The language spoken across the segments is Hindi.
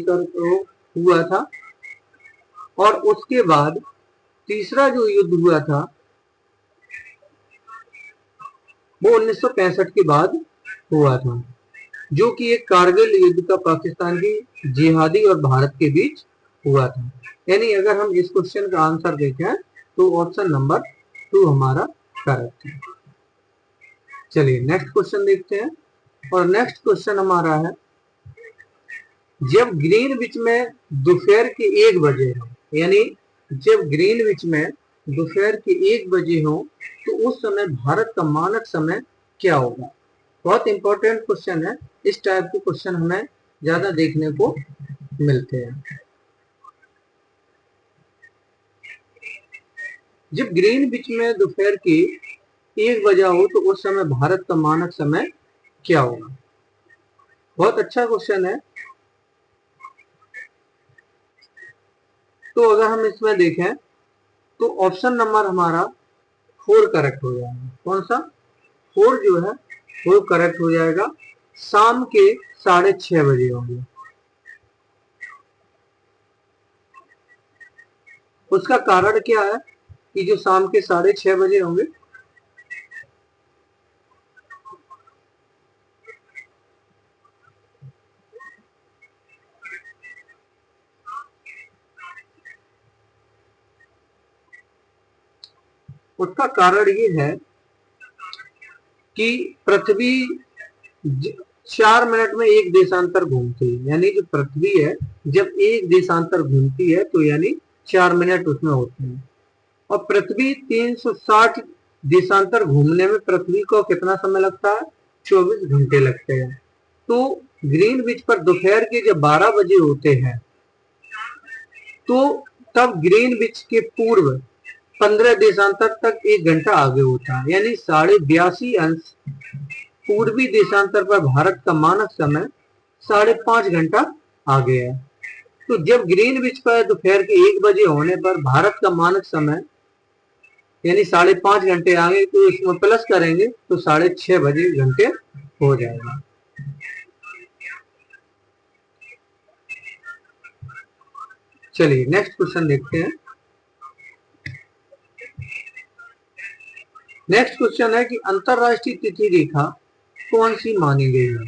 तो हुआ था। और उसके बाद तीसरा जो युद्ध हुआ था वो 1965 के बाद हुआ था, जो कि एक कारगिल युद्ध का पाकिस्तान की जिहादी और भारत के बीच हुआ था। यानी अगर हम इस क्वेश्चन का आंसर देखें तो ऑप्शन नंबर 2 हमारा करेक्ट है। चलिए नेक्स्ट क्वेश्चन देखते हैं। और नेक्स्ट क्वेश्चन हमारा है, जब ग्रीनविच में दोपहर के 1 बजे हो, यानी जब ग्रीनविच में दोपहर के 1 बजे हो तो उस समय भारत का मानक समय क्या होगा। बहुत इंपॉर्टेंट क्वेश्चन है। इस टाइप के क्वेश्चन हमें ज्यादा देखने को मिलते हैं। जब ग्रीनविच में दोपहर के 1 बजा हो तो उस समय भारत का मानक समय क्या होगा। बहुत अच्छा क्वेश्चन है। तो अगर हम इसमें देखें तो ऑप्शन नंबर हमारा 4 करेक्ट हो जाएगा। कौन सा 4 जो है वो करेक्ट हो जाएगा। शाम के 6:30 बजे होंगे। उसका कारण क्या है कि जो शाम के 6:30 बजे होंगे, उसका कारण ये है कि पृथ्वी 4 मिनट में एक देशांतर घूमती है। यानी जो पृथ्वी है जब एक देशांतर घूमती है तो यानी 4 मिनट उसमें होते हैं। और पृथ्वी 360 देशांतर घूमने में पृथ्वी को कितना समय लगता है, 24 घंटे लगते हैं। तो ग्रीनविच पर दोपहर के जब 12 बजे होते हैं तो तब ग्रीनविच के पूर्व 15 देशांतर तक 1 घंटा आगे होता है। यानी 82.5 पूर्वी देशांतर पर भारत का मानक समय 5.5 घंटा आगे है। तो जब ग्रीनविच पर दोपहर के 1 बजे होने पर भारत का मानक समय यानी 5.5 घंटे आगे, तो इसमें प्लस करेंगे तो 6:30 बजे घंटे हो जाएगा। चलिए नेक्स्ट क्वेश्चन देखते हैं। नेक्स्ट क्वेश्चन है कि अंतरराष्ट्रीय तिथि रेखा कौन सी मानी गई है।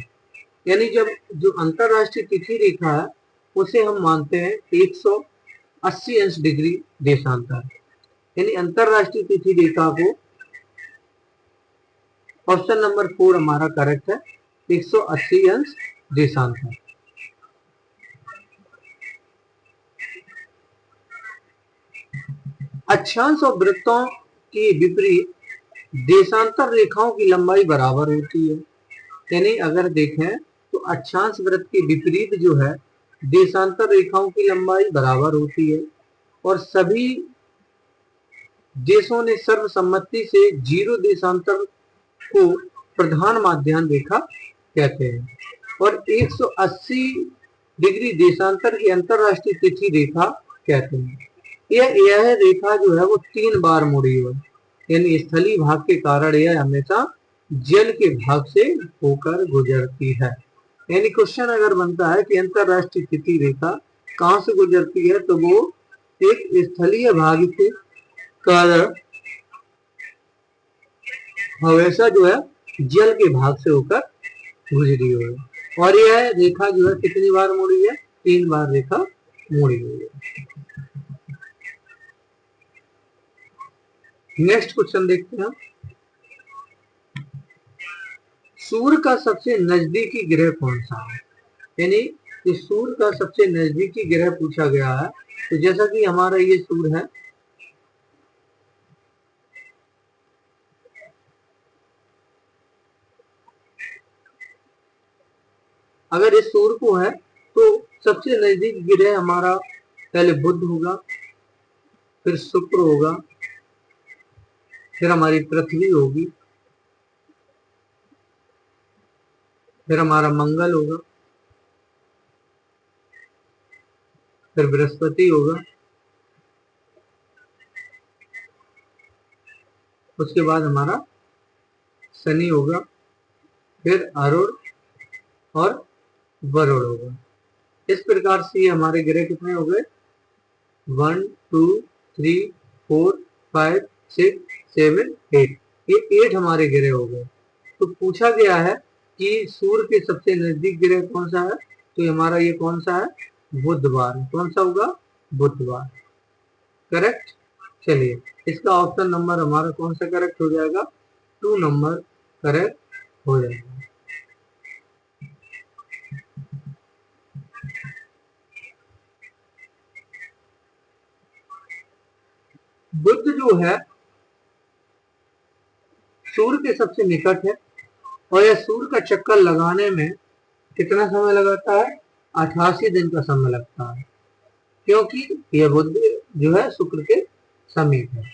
यानी जब जो अंतरराष्ट्रीय तिथि रेखा है उसे हम मानते हैं 180 अंश डिग्री देशांतर। यानी अंतरराष्ट्रीय तिथि रेखा को ऑप्शन नंबर 4 हमारा करेक्ट है, 180 अंश देशांतर। अक्षांश और वृत्तों के विपरीत देशांतर रेखाओं की लंबाई बराबर होती है। यानी अगर देखें तो अक्षांश वृत्त के विपरीत जो है देशांतर रेखाओं की लंबाई बराबर होती है। और सभी देशों ने सर्वसम्मति से 0 देशांतर को प्रधान माध्यान्ह रेखा कहते हैं। और 180 डिग्री देशांतर की अंतरराष्ट्रीय तिथि रेखा कहते हैं। यह रेखा जो है वो 3 बार मुड़ी है। यानी स्थलीय भाग के कारण यह हमेशा जल के भाग से होकर गुजरती है। यानी क्वेश्चन अगर बनता है कि अंतरराष्ट्रीय तिथि रेखा कहां से गुजरती है तो वो एक स्थलीय भाग के कारण हमेशा जो है जल के भाग से होकर गुजरी हुई है। और यह रेखा जो है कितनी बार मुड़ी है, 3 बार रेखा मुड़ी हुई है। नेक्स्ट क्वेश्चन देखते हैं। सूर्य का सबसे नजदीकी ग्रह कौन सा है। यानी इस सूर्य का सबसे नजदीकी ग्रह पूछा गया है। तो जैसा कि हमारा ये सूर्य है, अगर इस सूर्य को है तो सबसे नजदीक ग्रह हमारा पहले बुध होगा, फिर शुक्र होगा, फिर हमारी पृथ्वी होगी, फिर हमारा मंगल होगा, फिर बृहस्पति होगा, उसके बाद हमारा शनि होगा, फिर अरुण और वरुण होगा। इस प्रकार से ये हमारे ग्रह कितने हो गए? 1 2 3 4 5 6 7 8। ये 8 हमारे ग्रह हो गए। तो पूछा गया है कि सूर्य के सबसे नजदीक ग्रह कौन सा है? तो हमारा ये कौन सा है? बुधवार। कौन सा होगा? बुधवार। करेक्ट। चलिए, इसका ऑप्शन नंबर हमारा कौन सा करेक्ट हो जाएगा? 2 नंबर करेक्ट हो जाएगा। बुध जो है सूर्य के सबसे निकट है और यह सूर्य का चक्कर लगाने में कितना समय लगाता है? 88 दिन का समय लगता है, क्योंकि यह बुध जो है शुक्र के समीप है।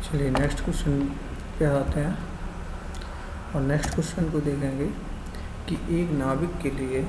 चलिए नेक्स्ट क्वेश्चन पे आते हैं और नेक्स्ट क्वेश्चन को देखेंगे कि एक नाविक के लिए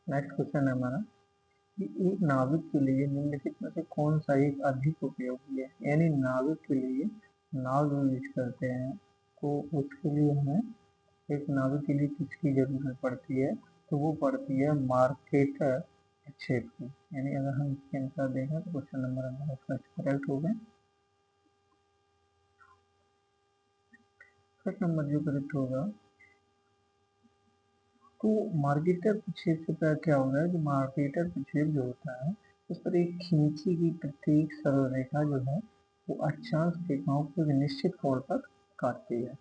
नेक्स्ट क्वेश्चन है हमारा कि एक नाविक के लिए निम्नलिखित में से कौन सा एक अधिक उपयोगी है। यानी नाविक के लिए नाव जो यूज करते हैं तो उसके लिए हमें एक नाविक के लिए किसकी जरूरत पड़ती है, तो वो पड़ती है मार्केटर प्रक्षेप की। यानी अगर हम इसके अनुसार देखें तो क्वेश्चन नंबर हमारा फर्स्ट करेक्ट हो गया। फर्स्ट नंबर जो करेक्ट होगा तो मार्केटर प्रक्षेप से क्या हो रहा है, जो मार्केटर प्रक्षेप जो होता है उस पर एक खींची की प्रत्येक सरल रेखा जो है वो अक्षांश रेखाओं को एक निश्चित कोण पर काटती है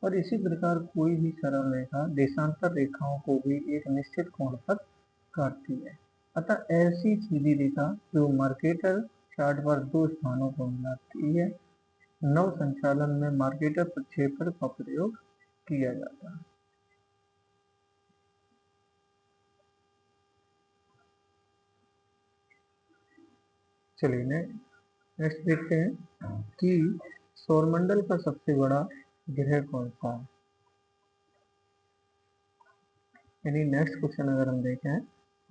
और इसी प्रकार कोई भी सरल रेखा देशांतर रेखाओं को भी एक निश्चित कोण पर काटती है। अतः ऐसी सीधी रेखा जो मार्केटर चार्ट पर दो स्थानों को मिलाती है, नव संचालन में मार्केटर प्रक्षेपण का प्रयोग किया जाता है। चलिए नेक्स्ट देखते हैं कि सौरमंडल का सबसे बड़ा ग्रह कौन सा है। यानी नेक्स्ट क्वेश्चन अगर हम देखें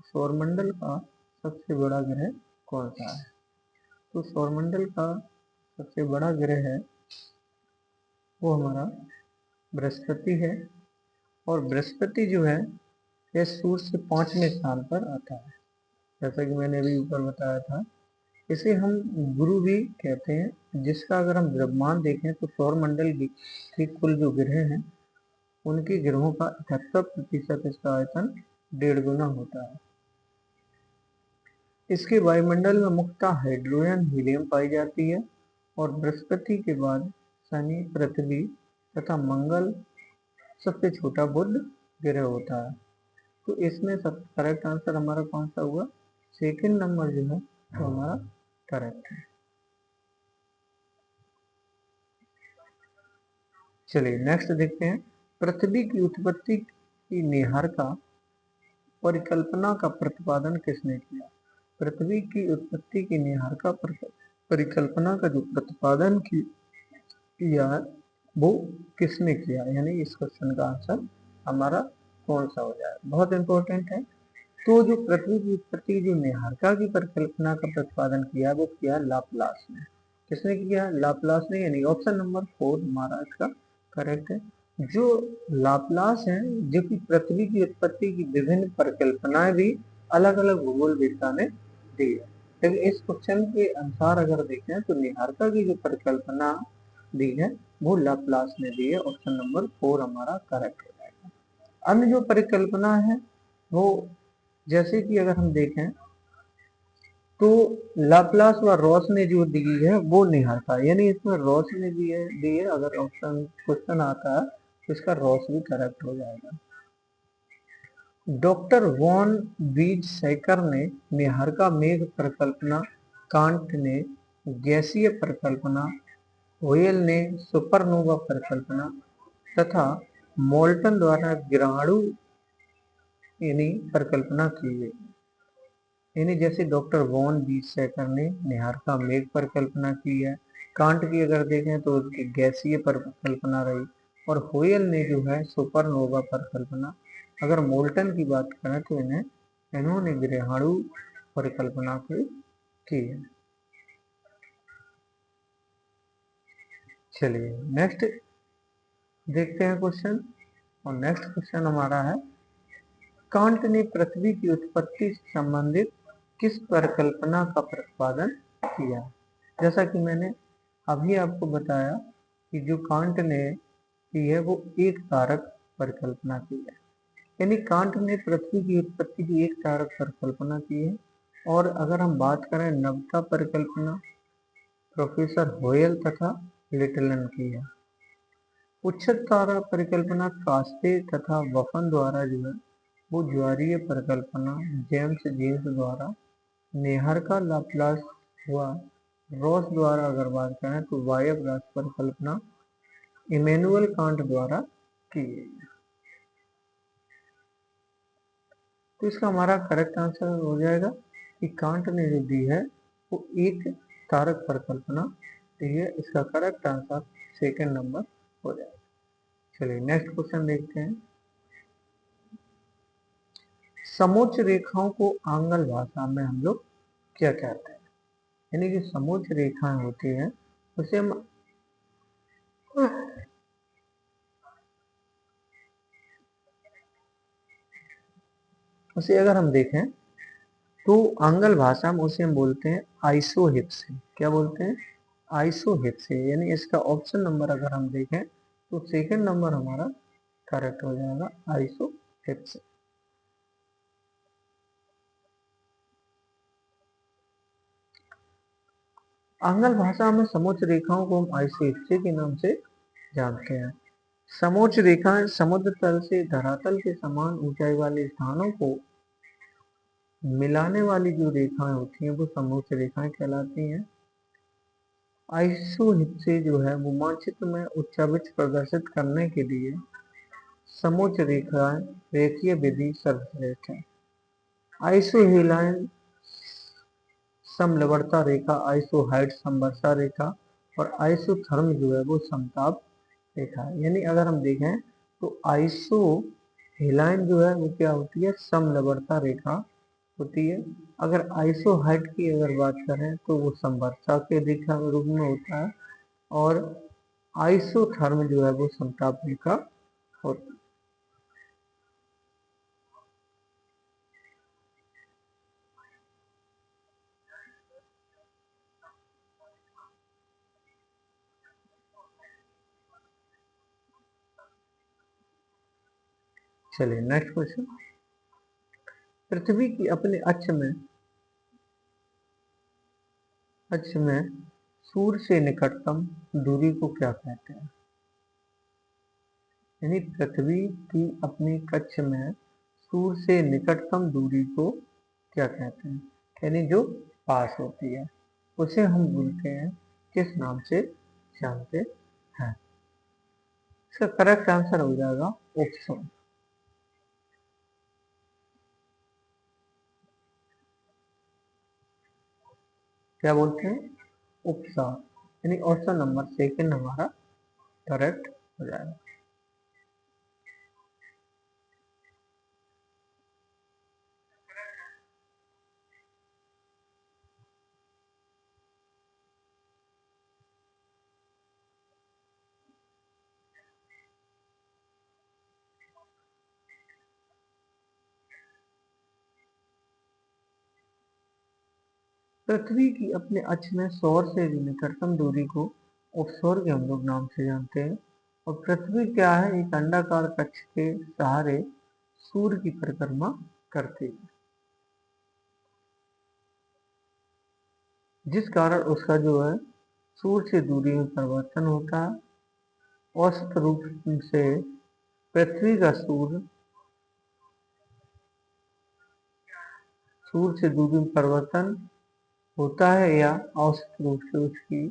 सौरमंडल का सबसे बड़ा ग्रह कौन सा है, तो सौरमंडल का सबसे बड़ा ग्रह है वो हमारा बृहस्पति है और बृहस्पति जो है यह सूर्य से 5वें स्थान पर आता है। जैसा कि मैंने अभी ऊपर बताया था, इसे हम गुरु भी कहते हैं, जिसका अगर हम द्रव्यमान देखें तो सौरमंडल के कुल जो ग्रह हैं उनके ग्रहों का 78% इसका आयतन 1.5 गुना होता है। इसके वायुमंडल में मुख्यतः हाइड्रोजन हीलियम पाई जाती है और बृहस्पति के बाद शनि, पृथ्वी तथा मंगल सबसे छोटा बुध ग्रह होता है। तो इसमें सब करेक्ट आंसर हमारा कौन सा हुआ, सेकंड नंबर जो है तो हमारा करेक्ट है। चलिए नेक्स्ट देखते हैं पृथ्वी की उत्पत्ति की निहारिका परिकल्पना का प्रतिपादन किसने किया। पृथ्वी की उत्पत्ति की निहारिका परिकल्पना का जो प्रतिपादन किया वो किसने किया, यानी इस क्वेश्चन का आंसर हमारा कौन सा हो जाए, बहुत इंपॉर्टेंट है। तो जो पृथ्वी की उत्पत्ति जो निहारिका की परिकल्पना का प्रतिपादन किया वो किया लाप्लास ने। किसने किया, लाप्लास ने, यानी ऑप्शन नंबर 4 हमारा इसका करेक्ट है। जो लाप्लास है जो कि पृथ्वी की उत्पत्ति की विभिन्न परिकल्पनाएं भी अलग अलग भूगोलवेत्ता ने दी है, लेकिन इस क्वेश्चन के अनुसार अगर देखें तो निहारिका की जो परिकल्पना दी है वो लाप्लास ने दी है। ऑप्शन नंबर 4 हमारा करेक्ट हो जाएगा। अन्य जो परिकल्पना है वो जैसे कि अगर हम देखें तो लाप्लास व रॉस ने जो दी है वो निहारिका, यानी इसमें रॉस ने दी है। अगर ऑप्शन क्वेश्चन आता है तो इसका रॉस भी करेक्ट हो जाएगा। डॉक्टर वॉन वीजसैकर ने निहारिका मेघ परिकल्पना, कांट ने गैसीय परिकल्पना, होयल ने सुपरनोवा परिकल्पना तथा मोल्टन द्वारा ग्रहाणु यानी परिकल्पना की गई। यानी जैसे डॉक्टर वॉन वीजसैकर ने निहारिका मेघ परिकल्पना की है, कांट की अगर देखें तो उसकी गैसीय परिकल्पना रही, और होयल ने जो है सुपरनोवा परिकल्पना। अगर मोल्टन की बात करें तो इन्होंने ग्रहाणु परिकल्पना की है। चलिए नेक्स्ट देखते हैं क्वेश्चन, और नेक्स्ट क्वेश्चन हमारा है, कांट ने पृथ्वी की उत्पत्ति से संबंधित किस परिकल्पना का प्रतिपादन किया। जैसा कि मैंने अभी आपको बताया कि जो कांट ने की है वो एक कारक परिकल्पना की है, यानी कांट ने पृथ्वी की उत्पत्ति की एक कारक परिकल्पना की है। और अगर हम बात करें नवता परिकल्पना, प्रोफेसर होयल तथा लिटलन की है। उच्चक तारा परिकल्पना कास्टे तथा वफन द्वारा जो है वो ज्वारीय परिकल्पना जेम्स जीन्स द्वारा, निहारिका लाप्लास हुआ रॉस द्वारा अगर बात करें तो वायव राशि परिकल्पना इमैनुअल कांट द्वारा की गई। तो इसका हमारा करेक्ट आंसर हो जाएगा कि कांट ने जो दी है वो एक कारक परिकल्पना दी है। इसका करेक्ट आंसर सेकंड नंबर हो जाएगा। चलिए नेक्स्ट क्वेश्चन देखते हैं, समोच्च रेखाओं को आंग्ल भाषा में हम लोग क्या कहते हैं। यानी कि समोच्च रेखाएं होती हैं उसे हम अगर हम देखें तो आंग्ल भाषा में उसे हम बोलते हैं आइसोहिप्सी। क्या बोलते हैं? आइसोहिप्सी। यानी इसका ऑप्शन नंबर अगर हम देखें तो सेकंड नंबर हमारा करेक्ट हो जाएगा, आइसोहिप्सी। आंग्ल भाषा में समोच्च रेखाओं को हम आइसोहिप्सी के नाम से जानते हैं। समोच्च रेखाएं समुद्र तल से धरातल के समान ऊंचाई वाले स्थानों को मिलाने वाली जो रेखाएं होती हैं वो समोच्च रेखाएं कहलाती हैं। आइसोहिप्सी जो है वो मानचित्र में उच्चावृत्त प्रदर्शित करने के लिए समोच्च रेखाएं रेखीय विधि सर्वश्रेष्ठ है। आइसोहेलाइन समलवणता रेखा, आइसोहाइड समवर्षा रेखा, और आइसोथर्म जो है वो समताप रेखा है। यानी अगर हम देखें तो आइसोहेलाइन जो है वो क्या होती है? समलवणता रेखा होती है। अगर आइसोहाइड की अगर बात करें तो वो समवर्षा के रेखा रूप में होता है, और आइसोथर्म जो है वो समताप रेखा होता है। चलिए नेक्स्ट क्वेश्चन, पृथ्वी की अपने अक्ष में सूर्य से निकटतम दूरी को क्या कहते हैं। यानी पृथ्वी की अपने कक्ष में सूर्य से निकटतम दूरी को क्या कहते हैं, यानी जो पास होती है उसे हम बोलते हैं किस नाम से जानते हैं। इसका करेक्ट आंसर हो जाएगा ऑप्शन, क्या बोलते हैं? उपसा। यानी ऑप्शन नंबर सेकंड हमारा करेक्ट हो जाएगा। पृथ्वी की अपने अक्ष में सौर से भी निकटतम दूरी को उपसौर के हम लोग नाम से जानते हैं। और पृथ्वी क्या है? एक अंडाकार कक्ष के सहारे सूर्य की परिक्रमा करती है, जिस कारण उसका जो है सूर्य से दूरी में परिवर्तन होता है। औसत रूप से पृथ्वी का सूर्य सूर्य से दूरी में परिवर्तन होता है या औसत रूप से उसकी?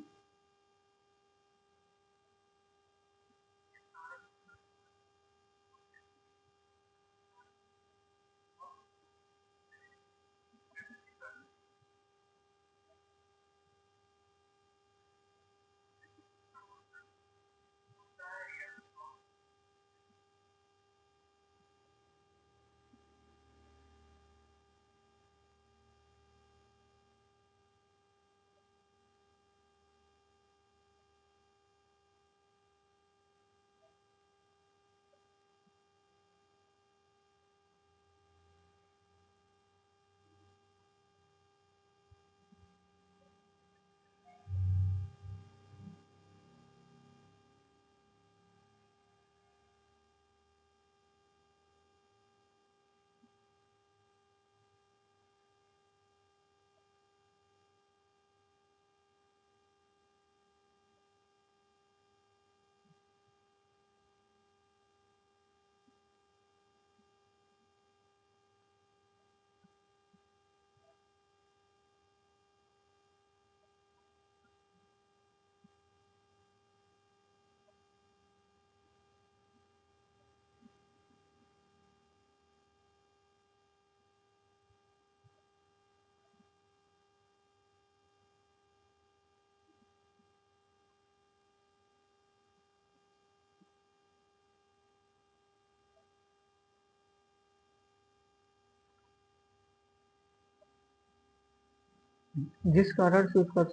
जिस कारण से उसका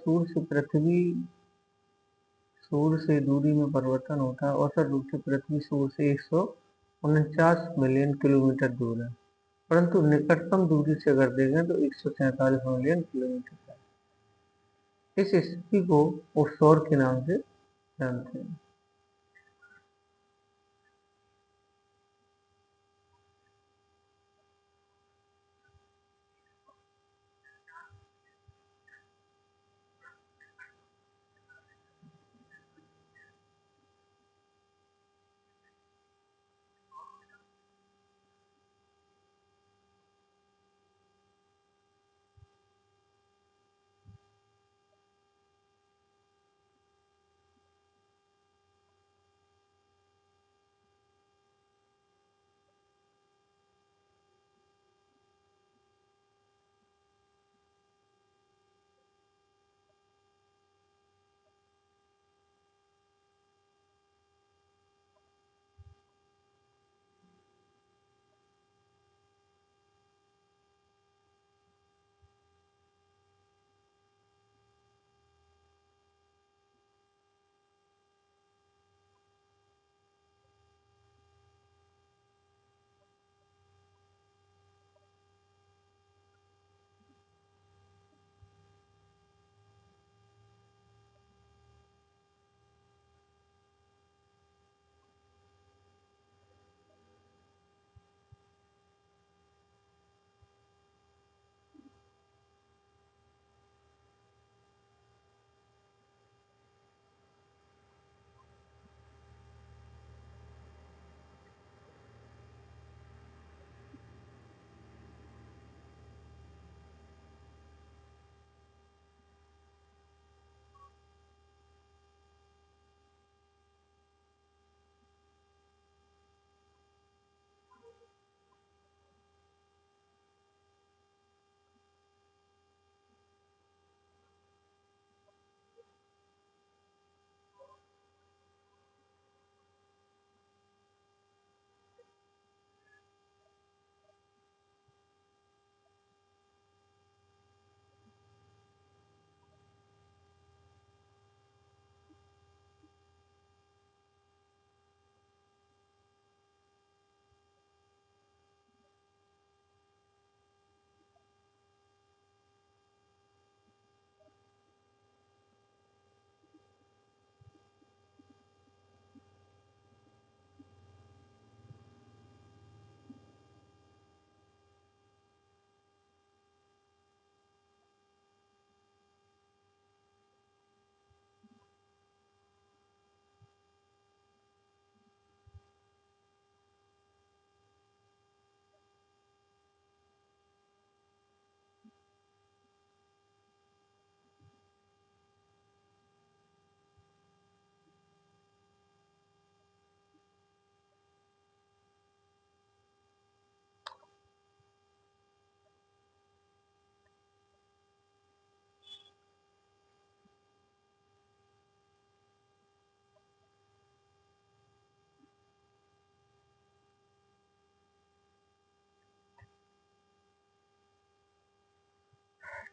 सूर्य से दूरी में परिवर्तन होता है, औसत रूप से पृथ्वी सूर्य से 149 मिलियन किलोमीटर दूर है, परंतु निकटतम दूरी से अगर देखें तो 147 मिलियन किलोमीटर है। इस स्थिति को ऑफशोर के नाम से जानते हैं।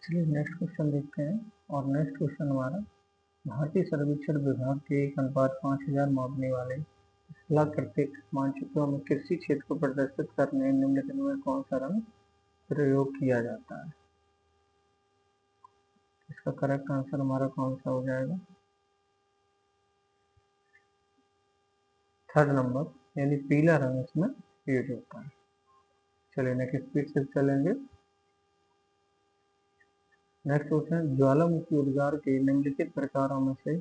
चलिए नेक्स्ट क्वेश्चन देखते हैं। और नेक्स्ट क्वेश्चन हमारा, भारतीय सर्वेक्षण विभाग के 1:5000 मापने वाले स्थलाकृतिक मानचित्रों में कृषि क्षेत्र को प्रदर्शित करने निम्नलिखित में कौन सा रंग प्रयोग किया जाता है? इसका करेक्ट आंसर हमारा कौन सा हो जाएगा? थर्ड नंबर, यानी पीला रंग इसमें यूज होता है। चलिए नेक्स्ट स्पीड से चलेंगे। नेक्स्ट क्वेश्चन, ज्वालामुखी उद्गार के निम्नलिखित प्रकारों में से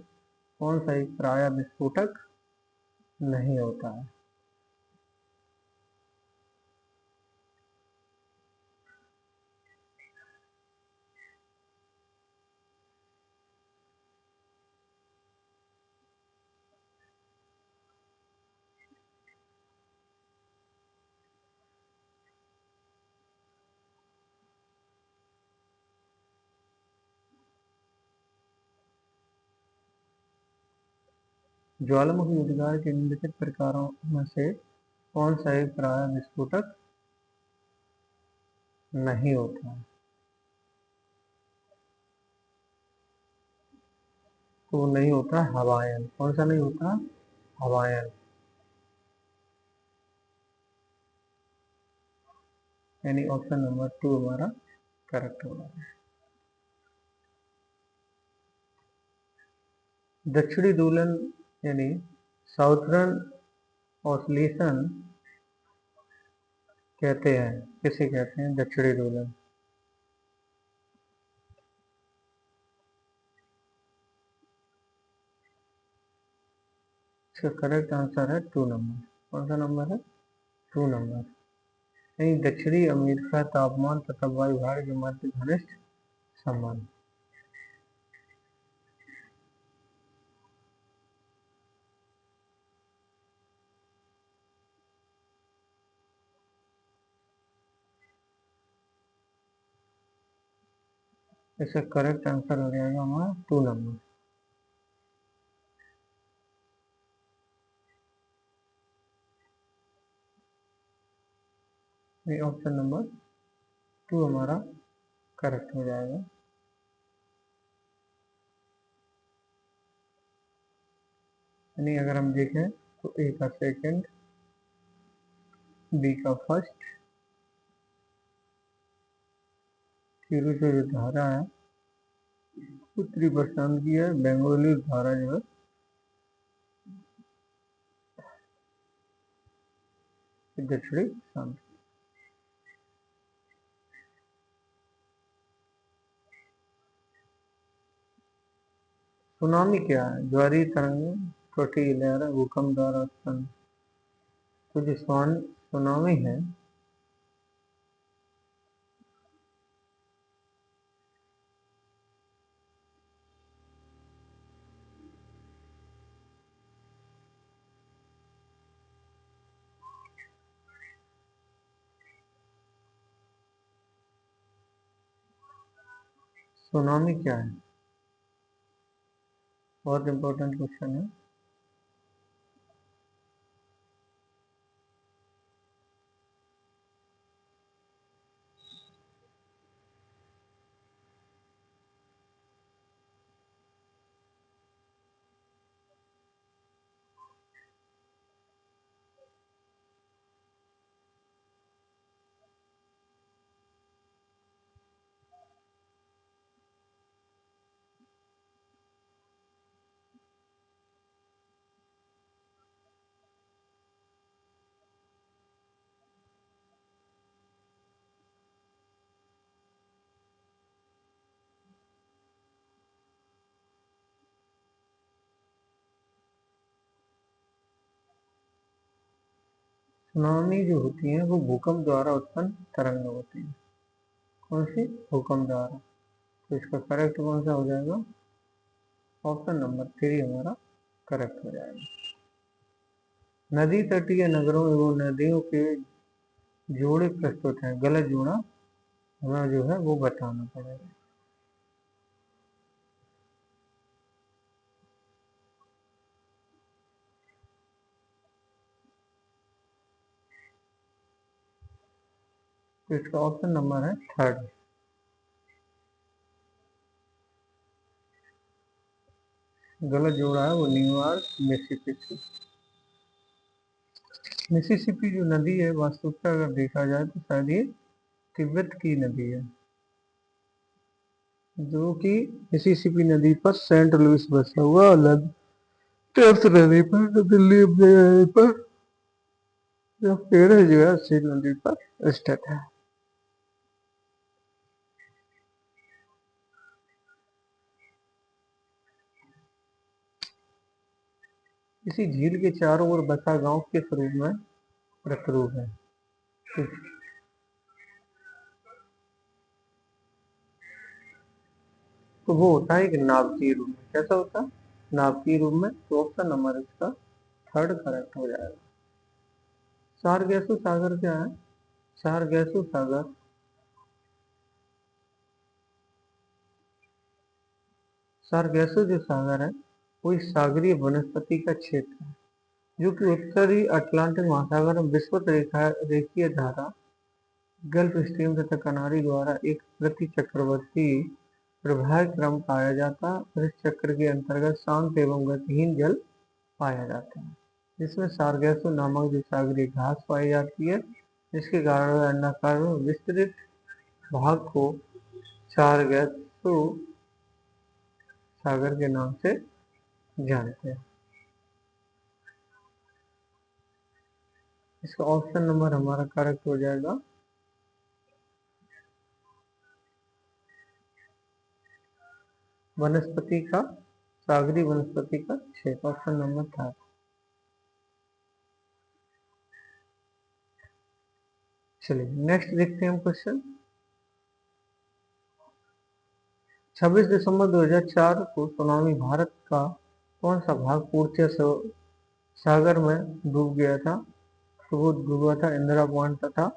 कौन सा एक प्रायः विस्फोटक नहीं होता है? ज्वालामुखी उद्गार के निम्नलिखित प्रकारों में से कौन सा एक प्रायः विस्फोटक नहीं होता है? तो वो नहीं होता हवायन। कौन सा नहीं होता? हवायन, यानी ऑप्शन नंबर 2 हमारा करेक्ट होगा। दक्षिणी दोलन यानी साउथर्न ऑसिलेशन कहते हैं, किसे कहते हैं दक्षिणी दोलन? इसका करेक्ट आंसर है 2 नंबर। कौन सा नंबर है? 2 नंबर। नहीं, दक्षिणी अमेरिका तापमान तथा वायु भार के मध्य घनिष्ठ संबंध। इसका करेक्ट आंसर हो जाएगा हमारा 2 नंबर। ये ऑप्शन नंबर 2 हमारा करेक्ट हो जाएगा। यानी अगर हम देखें तो ए का सेकंड, बी का फर्स्ट, शुरू से जो धारा है उत्तरी प्रशांत की है, बेंगोली धारा जो है दक्षिणी प्रशांत। सुनामी क्या है? ज्वारीय तरंग, छोटी लहर, भूकंप द्वारा उत्पन्न। तो जो सुनामी है, सुनामी क्या है? बहुत इंपॉर्टेंट क्वेश्चन है। सुनामी जो होती है वो भूकंप द्वारा उत्पन्न तरंग होती है। कौन सी? भूकंप द्वारा। तो इसका करेक्ट कौन सा हो जाएगा? ऑप्शन नंबर 3 हमारा करेक्ट हो जाएगा। नदी तटीय नगरों एवं नदियों के जोड़े प्रस्तुत हैं, गलत जोड़ा हमें जो है वो बताना पड़ेगा। तो इसका ऑप्शन नंबर है 3rd। गलत जोड़ा है वो न्यूयॉर्क मिसिसिपी। मिसिसिपी जो नदी है वास्तविकता अगर देखा जाए तो शायद ये तिब्बत की नदी है, जो कि मिसिसिपी नदी पर सेंट लुइस बसा हुआ, अलग टेम्स नदी पर दिल्ली अपने नदी पर जो पेड़ है जो है उसी नदी पर स्थित है। इसी झील के चारों ओर बसा गांव किस रूप में प्रतिरूप है? तो वो होता है एक नाभिकीय रूप में। कैसा होता है? नाभिकीय रूप में। तो ऑप्शन नंबर इसका थर्ड करेक्ट हो जाएगा। सारगेसु सागर क्या है? सारगेसु सागर सारगेसु जो सागर है वो एक सागरीय वनस्पति का क्षेत्र है जो कि उत्तरी अटलांटिक महासागर में विस्तृत रेखीय धारा गल्फ स्ट्रीम तथा कनारी द्वारा एक प्रति चक्रवर्ती प्रवाह क्रम पाया जाता है और इस चक्र के अंतर्गत शांत एवं गतिहीन जल पाया जाता है, जिसमें सारगेसु नामक जो सागरीय घास पाई जाती है, जिसके कारण वह अंडाकार में विस्तृत भाग को सारगेसु सागर के नाम से जानते हैं। इसका ऑप्शन नंबर हमारा करेक्ट हो जाएगा वनस्पति का, सागरीय वनस्पति का क्षेत्र, ऑप्शन नंबर था। चलिए नेक्स्ट देखते हैं हम क्वेश्चन। 26 दिसंबर 2004 को सुनामी भारत का कौन सा भाग पूर्णतः सागर में डूब गया था? तो वो डूबा था इंदिरा पॉइंट तथा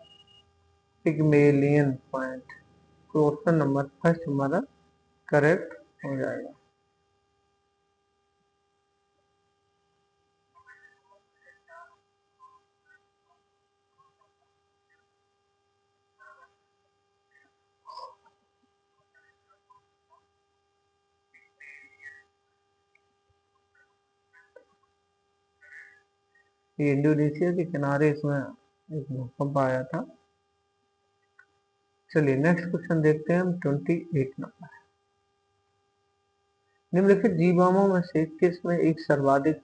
पिग्मेलियन पॉइंट। तो ऑप्शन नंबर फर्स्ट हमारा करेक्ट हो जाएगा। ये इंडोनेशिया के किनारे इसमें एक भूकंप आया था। चलिए नेक्स्ट क्वेश्चन देखते हैं हम 28 नंबर। निम्नलिखित जीवाणुओं में से किस में एक सर्वाधिक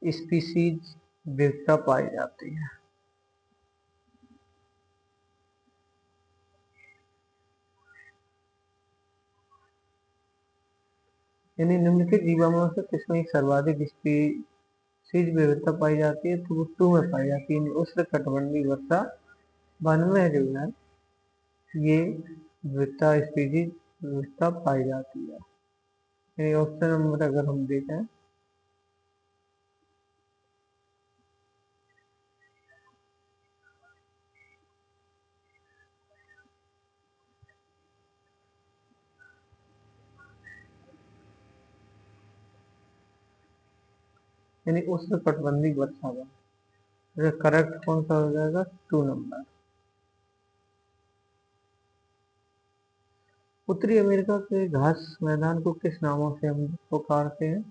स्पीसीज विविधता पाई जाती है? यानी निम्नलिखित जीवाणुओं से किसमें एक सर्वाधिक स्पीसीज विविधता पाई जाती है? तो वो 2 में पाई जाती है, उष्णकटिबंधीय वर्षा वन में जो है ये विविधता स्पीसीज विविधता पाई जाती है। यानी ऑप्शन नंबर अगर हम देखें यानी उष्णकटिबंधीय वर्षा वन, करेक्ट कौन सा हो जाएगा? 2 नंबर। उत्तरी अमेरिका के घास मैदान को किस नामों से हम पुकारते हैं?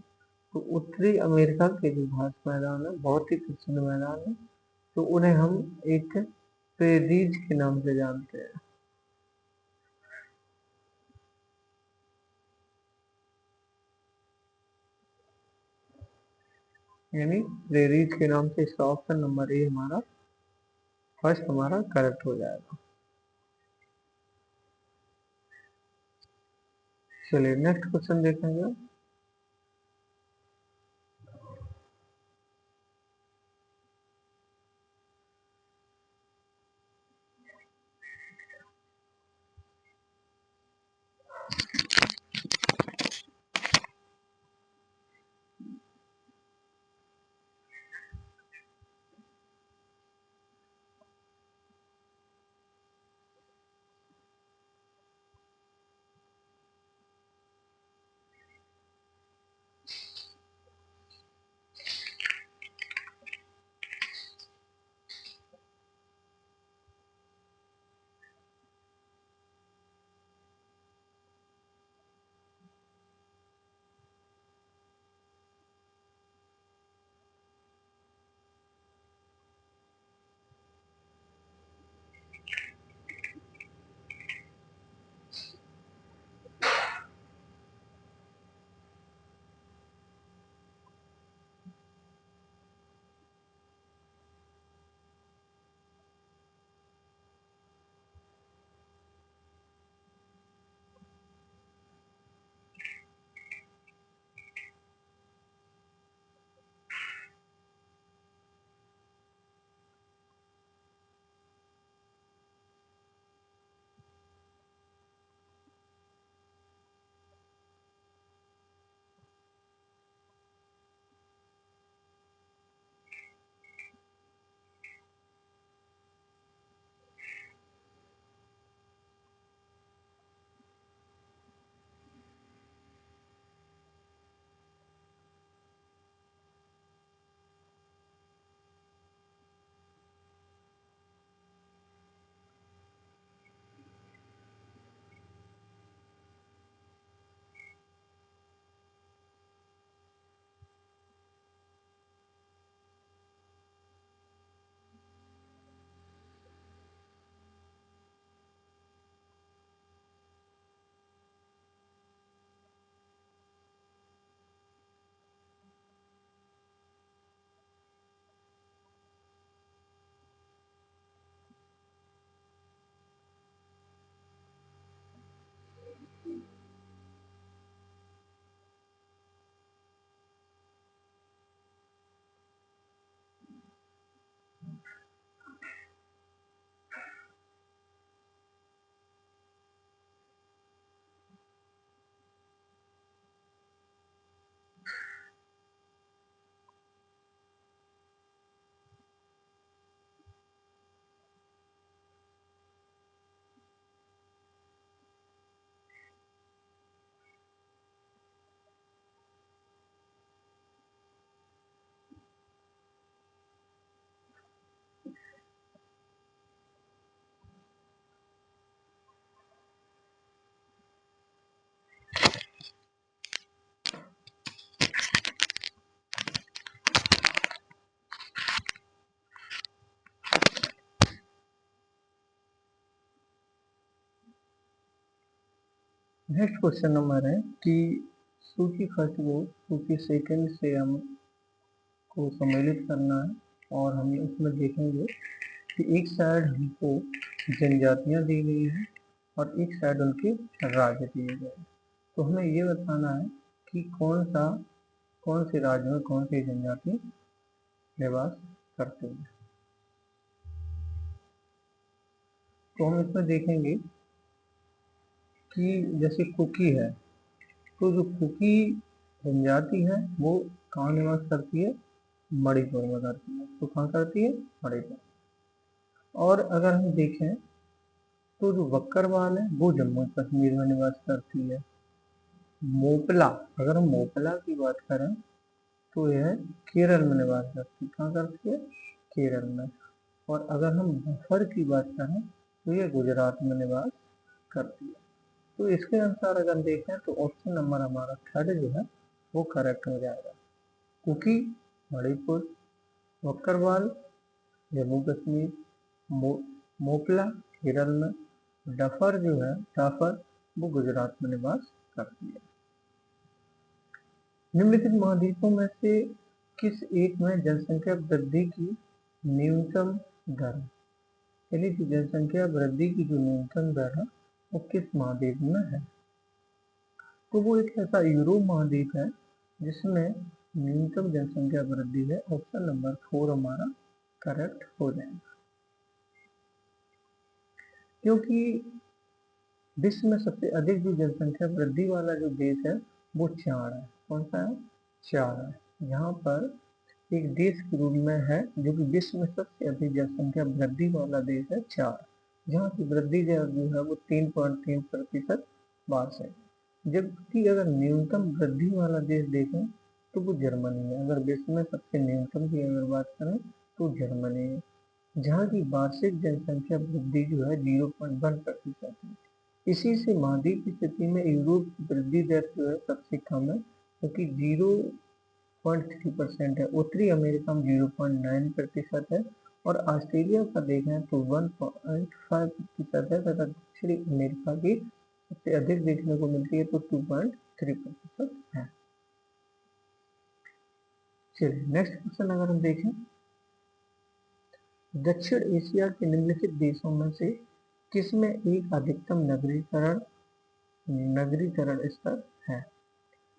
तो उत्तरी अमेरिका के जो घास मैदान है बहुत ही प्रसिद्ध मैदान है, तो उन्हें हम एक प्रेरीज के नाम से जानते हैं। यानी प्रेरीज के नाम से इसका ऑप्शन नंबर ए हमारा फर्स्ट हमारा करेक्ट हो जाएगा। चलिए नेक्स्ट क्वेश्चन देखेंगे। नेक्स्ट क्वेश्चन नंबर है कि सूची फर्स्ट को सूची सेकंड से हम को सम्मिलित करना है, और हम इसमें देखेंगे कि एक साइड हमको जनजातियां दी गई है और एक साइड उनके राज्य दिए गए हैं। तो हमें ये बताना है कि कौन से राज्य में कौन सी जनजाति निवास करती है। तो हम इसमें देखेंगे कि जैसे कुकी है, तो जो कुकी जनजाति है वो कहाँ निवास करती है, मणिपुर में करती है। तो कहाँ करती है, मणिपुर। और अगर हम देखें तो जो बकरवाल है वो जम्मू कश्मीर में निवास करती है। मोपला, अगर हम मोपला की बात करें तो यह केरल में निवास करती है। कहाँ करती है, केरल में। और अगर हम बफर की बात करें तो यह गुजरात में निवास करती है। तो इसके अनुसार अगर देखें तो ऑप्शन नंबर हमारा थर्ड जो है वो करेक्ट हो जाएगा। कुकी मणिपुर, बकरवाल जम्मू कश्मीर, मोपला केरल में, डफर जो है डाफर वो गुजरात में निवास करती है। निम्नलिखित महाद्वीपों में से किस एक में जनसंख्या वृद्धि की न्यूनतम दर, यानी कि जनसंख्या वृद्धि की जो न्यूनतम दर है वो किस महाद्वीप में है। तो वो एक ऐसा यूरोप महाद्वीप है जिसमें न्यूनतम जनसंख्या वृद्धि है। ऑप्शन नंबर 4 हमारा करेक्ट हो जाएगा। क्योंकि विश्व में सबसे अधिक जो जनसंख्या वृद्धि वाला जो देश है वो चार है। कौन सा है, चार है। यहाँ पर एक देश के रूप में है जो कि विश्व में सबसे अधिक जनसंख्या वृद्धि वाला देश है, चार, जहाँ की वृद्धि दर जो है वो 3.3% वार्षिक। जबकि अगर न्यूनतम वृद्धि वाला देश देखें तो वो जर्मनी है। अगर विश्व में सबसे न्यूनतम की अगर बात करें तो जर्मनी है, जहाँ की वार्षिक जनसंख्या वृद्धि जो है 0.1% है। इसी से महाद्वीप की स्थिति में यूरोप की वृद्धि दर जो है सबसे कम है, क्योंकि 0.3% है। उत्तरी अमेरिका में 0.9% है, और ऑस्ट्रेलिया का देखें तो 1.5% है, तथा दक्षिणी अमेरिका की सबसे अधिक देखने को मिलती है तो 2.3% है। चलिए नेक्स्ट क्वेश्चन अगर हम देखें, दक्षिण एशिया के निम्नलिखित देशों में से किसमें एक अधिकतम नगरीकरण स्तर है।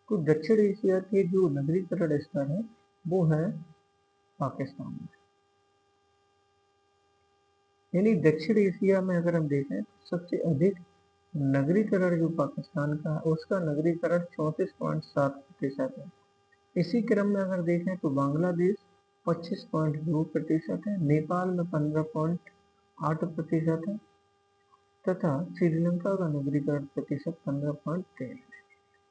तो दक्षिण एशिया के जो नगरीकरण स्तर है वो है पाकिस्तान में। यानी दक्षिण एशिया में अगर हम देखें तो सबसे अधिक नगरीकरण जो पाकिस्तान का है उसका नगरीकरण 34.7% है। इसी क्रम में अगर देखें तो बांग्लादेश 25.2% है, नेपाल में 15.8% है, तथा श्रीलंका का नगरीकरण प्रतिशत 15.3 है।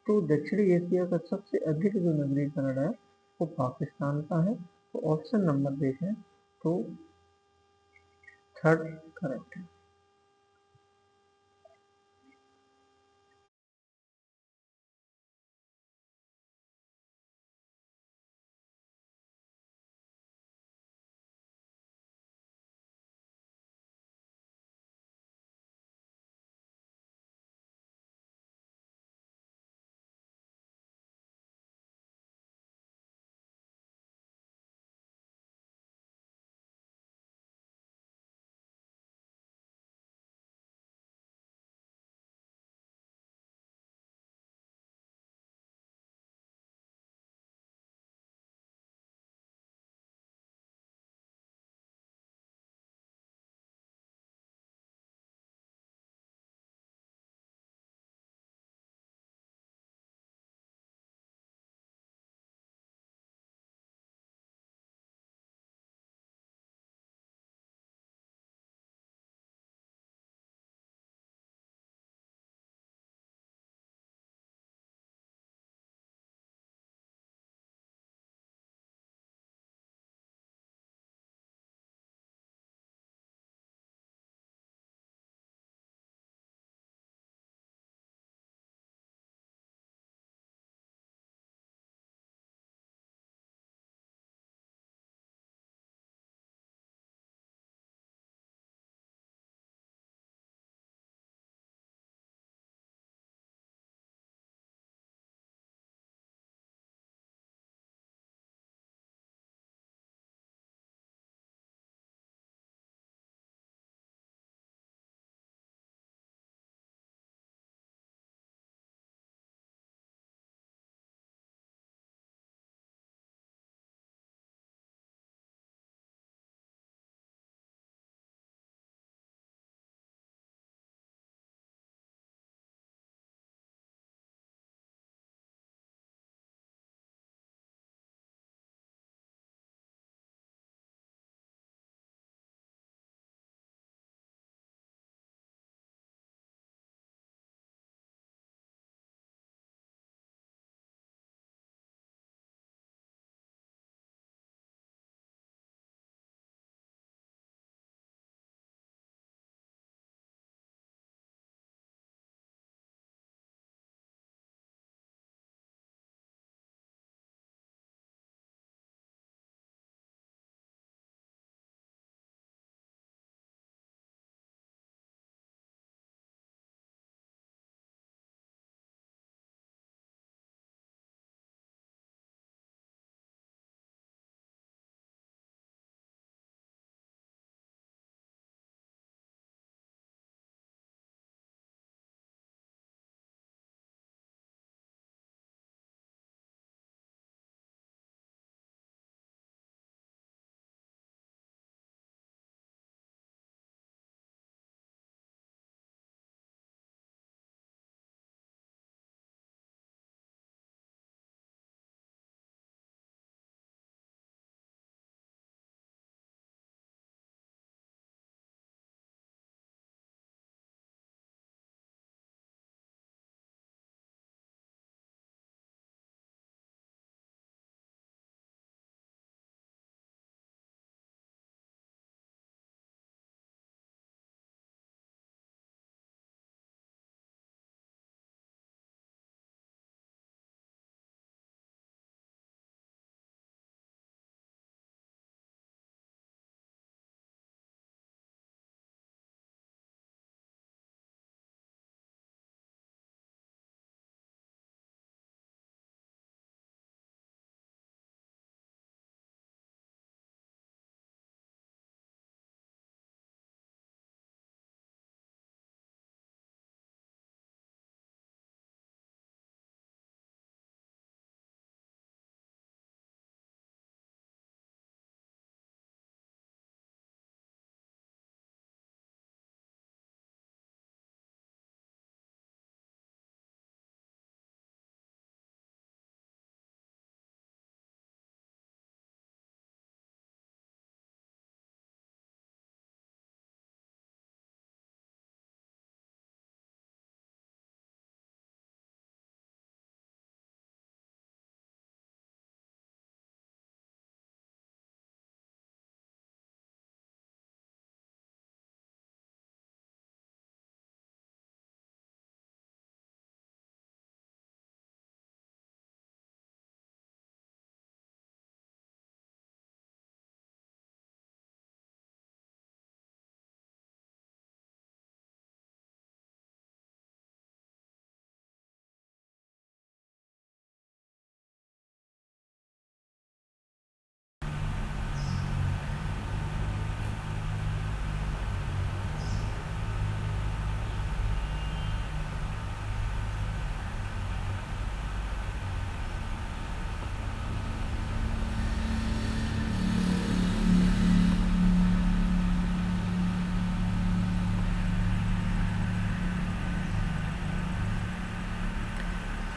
तो दक्षिणी एशिया का सबसे अधिक जो नगरीकरण है वो पाकिस्तान का है। तो ऑप्शन नंबर देखें तो थर्ड करेक्ट है।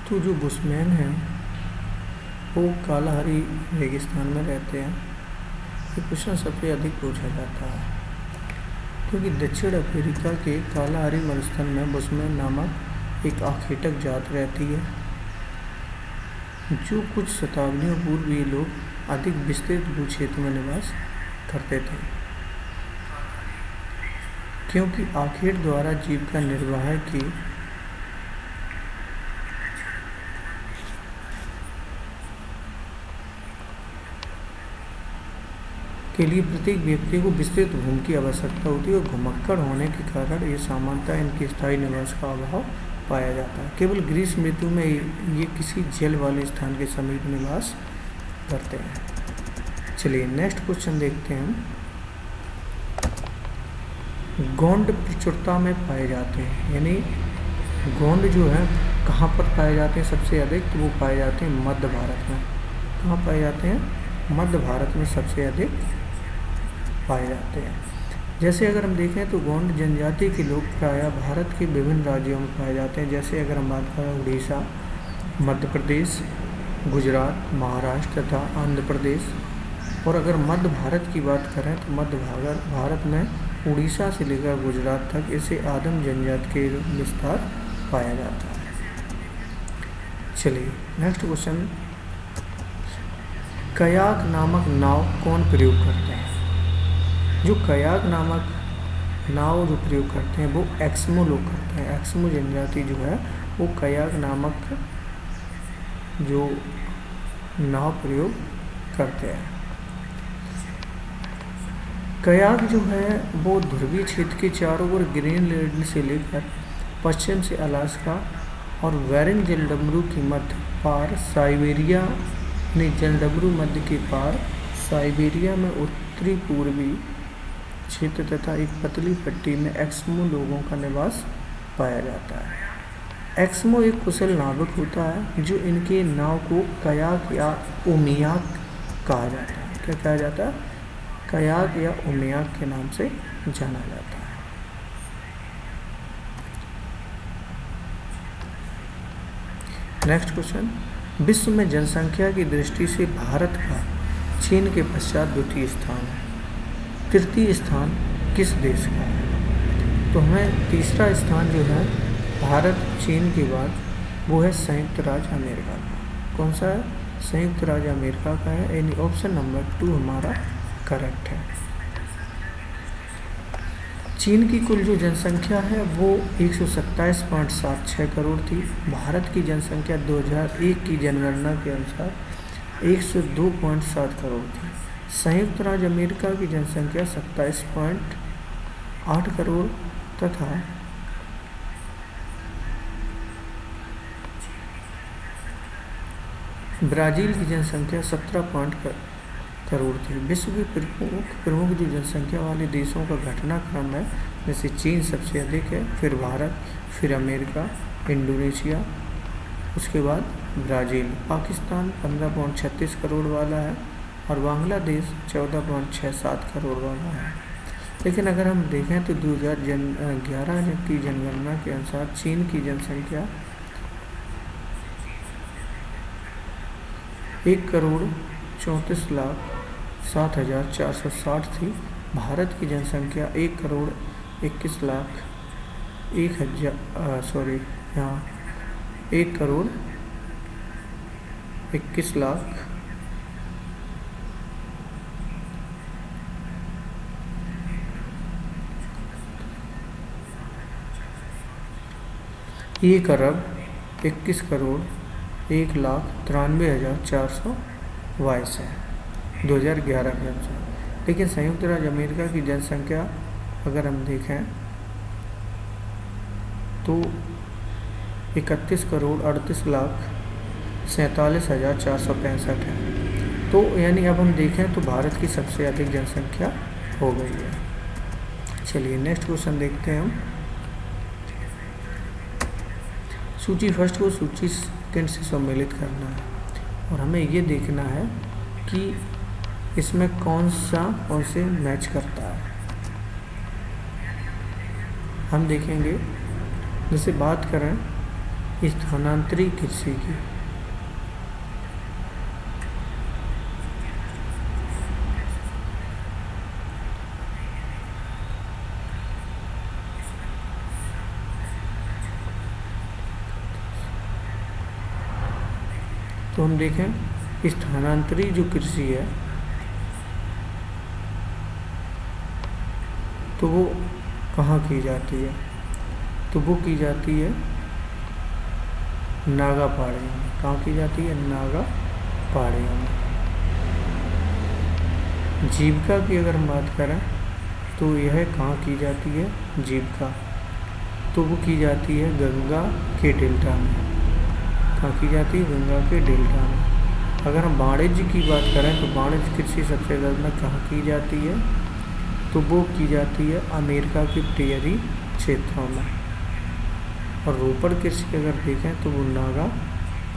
तो जो बुशमैन हैं वो कालाहारी रेगिस्तान में रहते हैं। ये क्वेश्चन सबसे अधिक पूछा जाता है क्योंकि दक्षिण अफ्रीका के कालाहारी मरुस्थल में बुशमैन नामक एक आखेटक जात रहती है, जो कुछ शताब्दियों पूर्व ये लोग अधिक विस्तृत भूक्षेत्र में निवास करते थे, क्योंकि आखेट द्वारा जीविका निर्वाह के लिए प्रत्येक व्यक्ति को विस्तृत भूमि की आवश्यकता होती है और घुमक्कड़ होने के कारण ये सामान्यतः इनके स्थायी निवास का अभाव पाया जाता है। केवल ग्रीष्म ऋतु में ये किसी जल वाले स्थान के समीप निवास करते हैं। चलिए नेक्स्ट क्वेश्चन देखते हैं। गोंड प्रचुरता में पाए जाते हैं, यानी गोंड जो है कहाँ पर पाए जाते हैं सबसे अधिक, तो वो पाए जाते हैं मध्य भारत में। कहाँ पाए जाते हैं? मध्य भारत में सबसे अधिक पाए जाते हैं। जैसे अगर हम देखें तो गोंड जनजाति के लोग प्रायः भारत के विभिन्न राज्यों में पाए जाते हैं। जैसे अगर हम बात करें उड़ीसा, मध्य प्रदेश, गुजरात, महाराष्ट्र तथा आंध्र प्रदेश। और अगर मध्य भारत की बात करें तो मध्य भारत में उड़ीसा से लेकर गुजरात तक इसे आदिम जनजाति के विस्तार पाया जाता है। चलिए नेक्स्ट क्वेश्चन। कयाक नामक नाव कौन प्रयोग करते हैं? जो कयाक नामक नाव जो प्रयोग करते हैं वो एक्समो लोग करते हैं। एक्समो जनजाति जो है वो कयाक नामक जो नाव प्रयोग करते हैं। कयाक जो है वो ध्रुवीय क्षेत्र के चारों ओर ग्रीनलैंड से लेकर पश्चिम से अलास्का और वेरिंग जलडमरू की मध्य पार साइबेरिया ने जलडमरू मध्य के पार साइबेरिया में उत्तरी पूर्वी क्षेत्र तथा एक पतली पट्टी में एक्समो लोगों का निवास पाया जाता है। एक्समो एक कुशल नाविक होता है जो इनके नाव को कयाक या उमियाक कहा जाता है। क्या कहा जाता है? कयाक या उमियाक के नाम से जाना जाता है। Next question. विश्व में जनसंख्या की दृष्टि से भारत का चीन के पश्चात द्वितीय स्थान है। तृतीय स्थान किस देश का है? तो हमें तीसरा स्थान जो है भारत चीन के बाद वो है संयुक्त राज्य अमेरिका का। कौन सा है? संयुक्त राज्य अमेरिका का है, यानी ऑप्शन नंबर 2 हमारा करेक्ट है। चीन की कुल जो जनसंख्या है वो 127.76 करोड़ थी। भारत की जनसंख्या 2001 की जनगणना के अनुसार 102.7 करोड़ थी। संयुक्त राज्य अमेरिका की जनसंख्या 27.8 करोड़ तथा ब्राज़ील की जनसंख्या 17 करोड़ थी। विश्व के प्रमुख जो जनसंख्या वाले देशों का घटनाक्रम है, जैसे चीन सबसे अधिक है, फिर भारत, फिर अमेरिका, इंडोनेशिया, उसके बाद ब्राज़ील। पाकिस्तान 15.36 करोड़ वाला है और बांग्लादेश 14.67 करोड़ वाला है। लेकिन अगर हम देखें तो 2011 की जनगणना के अनुसार चीन की जनसंख्या 1,34,07,460 थी। भारत की जनसंख्या 1,21,00,000 1,91,422 है 2011 के अनुसार। लेकिन संयुक्त राज्य अमेरिका की जनसंख्या अगर हम देखें तो 31,38,47,465 है। तो यानी अब हम देखें तो भारत की सबसे अधिक जनसंख्या हो गई है। चलिए नेक्स्ट क्वेश्चन देखते हैं हम। सूची फर्स्ट को सूची सेकंड से सम्मिलित करना है और हमें ये देखना है कि इसमें कौन से मैच करता है। हम देखेंगे, जैसे बात करें स्थानांतरी कृषि की। तो हम देखें स्थानांतरी जो कृषि है तो वो कहाँ की जाती है, तो वो की जाती है नागा पहाड़ियों में। कहाँ की जाती है? नागा पहाड़ियों में। जीविका की अगर हम बात करें तो यह कहाँ की जाती है जीविका, तो वो की जाती है गंगा के डेल्टा में। कहाँ की जाती है? गंगा के डेल्टा में। अगर हम वाणिज्य की बात करें तो वाणिज्य कृषि सबसे ज़्यादा कहाँ की जाती है, तो वो की जाती है अमेरिका के प्रेयरी क्षेत्रों में। और रोपड़ कृषि अगर देखें तो वो नागा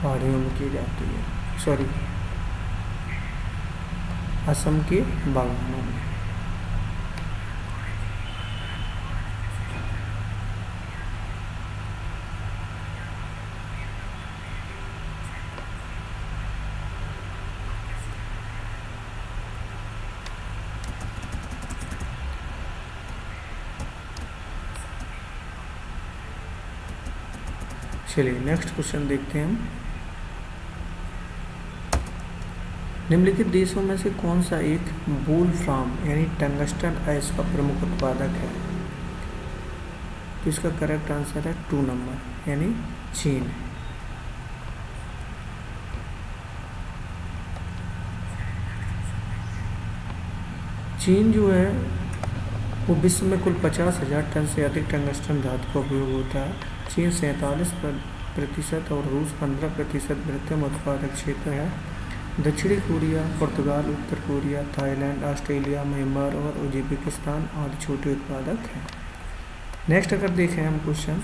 पहाड़ियों में की जाती है, सॉरी असम के बागानों में। चलिए नेक्स्ट क्वेश्चन देखते हैं हम। निम्नलिखित देशों में से कौन सा एक वोल्फ्राम यानी टंगस्टन अयस्क का प्रमुख उत्पादक है, तो इसका करेक्ट आंसर है 2 नंबर यानी चीन। चीन जो है वो विश्व में कुल 50,000 टन से अधिक टंगस्टन धातु का उपयोग होता है। चीन 47% और रूस 15% वृहत्तम उत्पादक क्षेत्र है। दक्षिणी कोरिया, पुर्तगाल, उत्तर कोरिया, थाईलैंड, ऑस्ट्रेलिया, म्यांमार और उज्बेकिस्तान आदि छोटे उत्पादक हैं। नेक्स्ट अगर देखें हम क्वेश्चन,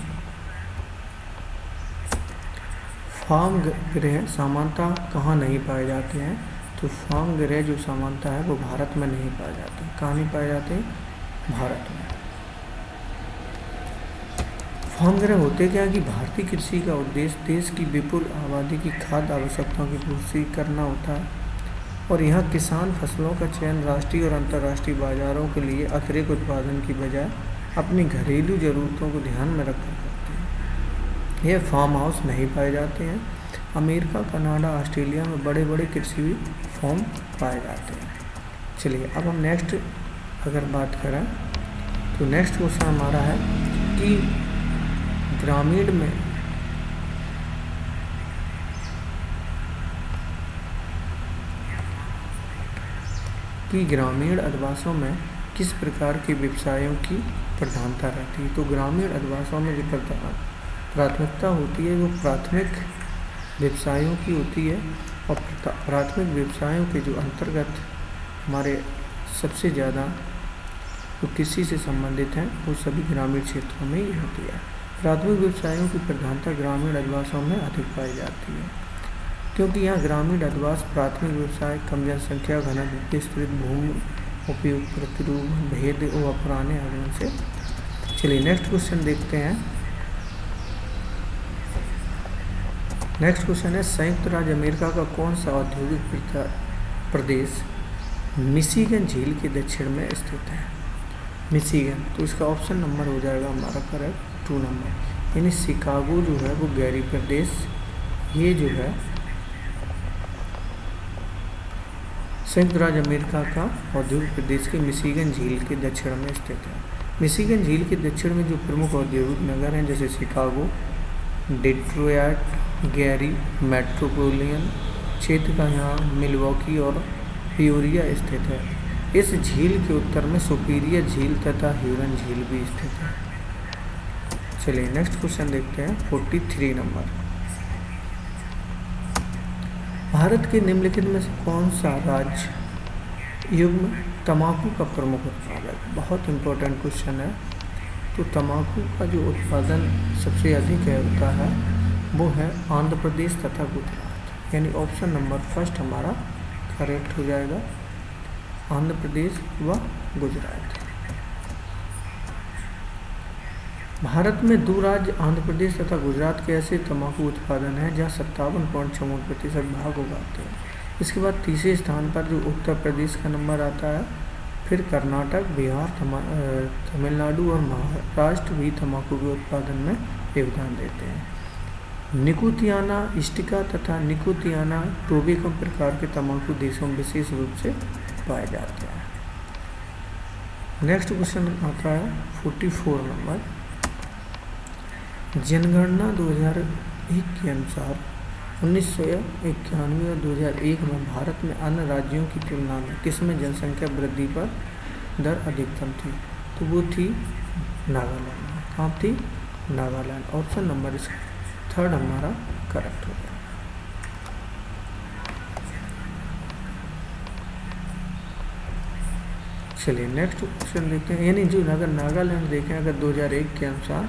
फार्म ग्रह सामान्यतः कहाँ नहीं पाए जाते हैं, तो फार्म ग्रह जो सामान्यतः है वो भारत में नहीं पाए जाते। कहाँ नहीं पाए जाते? भारत में। फार्म ग्रह होते क्या है कि भारतीय कृषि का उद्देश्य देश की विपुल आबादी की खाद्य आवश्यकताओं की पूर्ति करना होता है और यहाँ किसान फसलों का चयन राष्ट्रीय और अंतर्राष्ट्रीय बाजारों के लिए अतिरिक्त उत्पादन की बजाय अपनी घरेलू ज़रूरतों को ध्यान में रखकर करते हैं। यह फार्म हाउस नहीं पाए जाते हैं। अमेरिका, कनाडा, ऑस्ट्रेलिया में बड़े बड़े कृषि फार्म पाए जाते हैं। चलिए अब हम नेक्स्ट अगर बात करें तो नेक्स्ट क्वेश्चन हमारा है कि ग्रामीण में ग्रामीण आदिवासियों में किस प्रकार के व्यवसायों की प्रधानता रहती है। तो ग्रामीण आदिवासियों में जो प्राथमिकता होती है वो प्राथमिक व्यवसायों की होती है और प्राथमिक व्यवसायों के जो अंतर्गत हमारे सबसे ज़्यादा जो कृषि से संबंधित हैं वो सभी ग्रामीण क्षेत्रों में ही होती है। प्राथमिक व्यवसायों की प्रधानता ग्रामीण आदिवासियों में अधिक पाई जाती है क्योंकि यहाँ ग्रामीण आदिवासी प्राथमिक व्यवसाय, कम जनसंख्या घनत्व, विस्तृत भूमि उपयोग, प्रतिरूप, भेद व पुराने आगमन से। चलिए नेक्स्ट क्वेश्चन देखते हैं। नेक्स्ट क्वेश्चन है संयुक्त राज्य अमेरिका का कौन सा औद्योगिक प्रदेश मिशिगन झील के दक्षिण में स्थित है। मिशिगन, तो इसका ऑप्शन नंबर हो जाएगा हमारा करेक्ट 2 नंबर यानी शिकागो जो है वो गैरी प्रदेश, ये जो है संयुक्त राज्य अमेरिका का औद्योगिक प्रदेश के मिशिगन झील के दक्षिण में स्थित है। मिशिगन झील के दक्षिण में जो प्रमुख औद्योगिक नगर हैं जैसे शिकागो, डिट्रॉयट, गैरी, मेट्रोपोलिटन क्षेत्र का यहाँ मिलवॉकी और पियोरिया स्थित है। इस झील के उत्तर में सुपीरियर झील तथा ह्यूरन झील भी स्थित है। चलिए नेक्स्ट क्वेश्चन देखते हैं 43 नंबर। भारत के निम्नलिखित में से कौन सा राज्य युग्म तंबाकू का प्रमुख उत्पादक है। बहुत इंपॉर्टेंट क्वेश्चन है। तो तंबाकू का जो उत्पादन सबसे अधिक होता है वो है आंध्र प्रदेश तथा गुजरात, यानी ऑप्शन नंबर फर्स्ट हमारा करेक्ट हो जाएगा, आंध्र प्रदेश व गुजरात। भारत में दो राज्य आंध्र प्रदेश तथा गुजरात के ऐसे तंबाकू उत्पादन हैं जहां 57.64% भाग उगाते हैं। इसके बाद तीसरे स्थान पर जो उत्तर प्रदेश का नंबर आता है, फिर कर्नाटक, बिहार, तमिलनाडु और महाराष्ट्र भी तंबाकू के उत्पादन में योगदान देते हैं। निकोतियाना इंडिका तथा निकोतियाना टोबैको प्रकार के तंबाकू देशों में विशेष रूप से पाए जाते हैं। नेक्स्ट क्वेश्चन आता है 44 नंबर। जनगणना 2001 के अनुसार 1991 और 2001 में भारत में अन्य राज्यों की तुलना में किसमें जनसंख्या वृद्धि पर दर अधिकतम थी? तो वो थी नागालैंड में। कहाँ थी? नागालैंड। ऑप्शन नंबर इसका थर्ड हमारा करेक्ट हो गया। चलिए नेक्स्ट क्वेश्चन देखते हैं। यानी जो अगर नागालैंड देखें अगर 2001 के अनुसार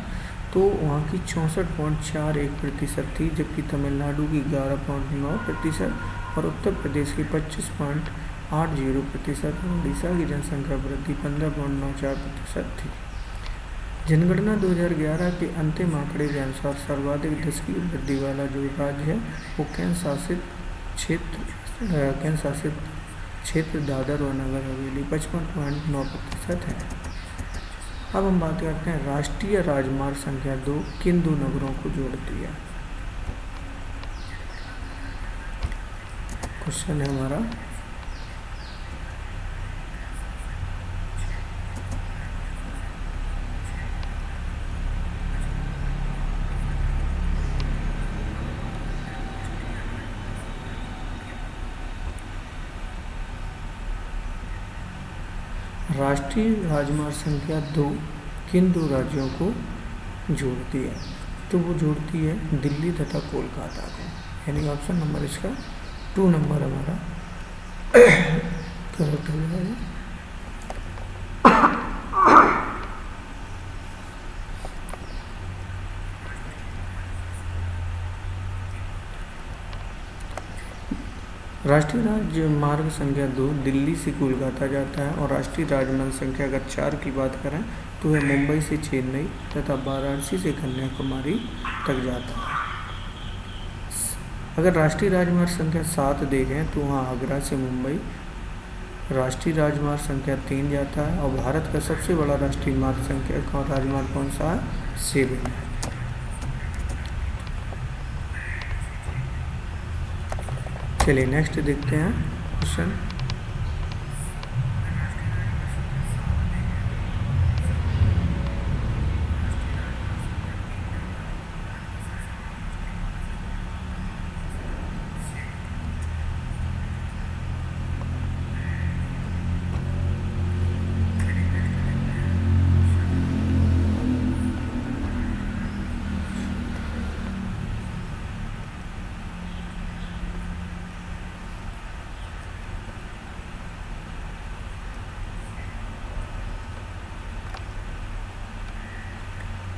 तो वहाँ की 64.41% थी, जबकि तमिलनाडु की 11.9% और उत्तर प्रदेश की 25.80% और उड़ीसा की जनसंख्या वृद्धि 15.94% थी। जनगणना 2011 के अंतिम आंकड़े के अनुसार सर्वाधिक 10 की वृद्धि वाला जो राज्य है वो केंद्र शासित क्षेत्र दादर और नगर हवेली 55.9% है। अब हम बात करते हैं राष्ट्रीय राजमार्ग संख्या 2 किन दो नगरों को जोड़ती है? क्वेश्चन है हमारा राष्ट्रीय राजमार्ग संख्या 2 किन दो राज्यों को जोड़ती है? तो वो जोड़ती है दिल्ली तथा कोलकाता को। यानी ऑप्शन नंबर इसका 2 नंबर हमारा करेक्ट हो जाएगा। राष्ट्रीय राजमार्ग संख्या 2 दिल्ली से कोलकाता जाता है और राष्ट्रीय राजमार्ग संख्या अगर 4 की बात करें तो यह मुंबई से चेन्नई तथा वाराणसी से कन्याकुमारी तक जाता है। अगर राष्ट्रीय राजमार्ग संख्या 7 देखें तो वहाँ आगरा से मुंबई राष्ट्रीय राजमार्ग संख्या 3 जाता है और भारत का सबसे बड़ा राष्ट्रीय मार्ग संख्या राजमार्ग कौन सा है? 7 है। चलिए नेक्स्ट देखते हैं क्वेश्चन।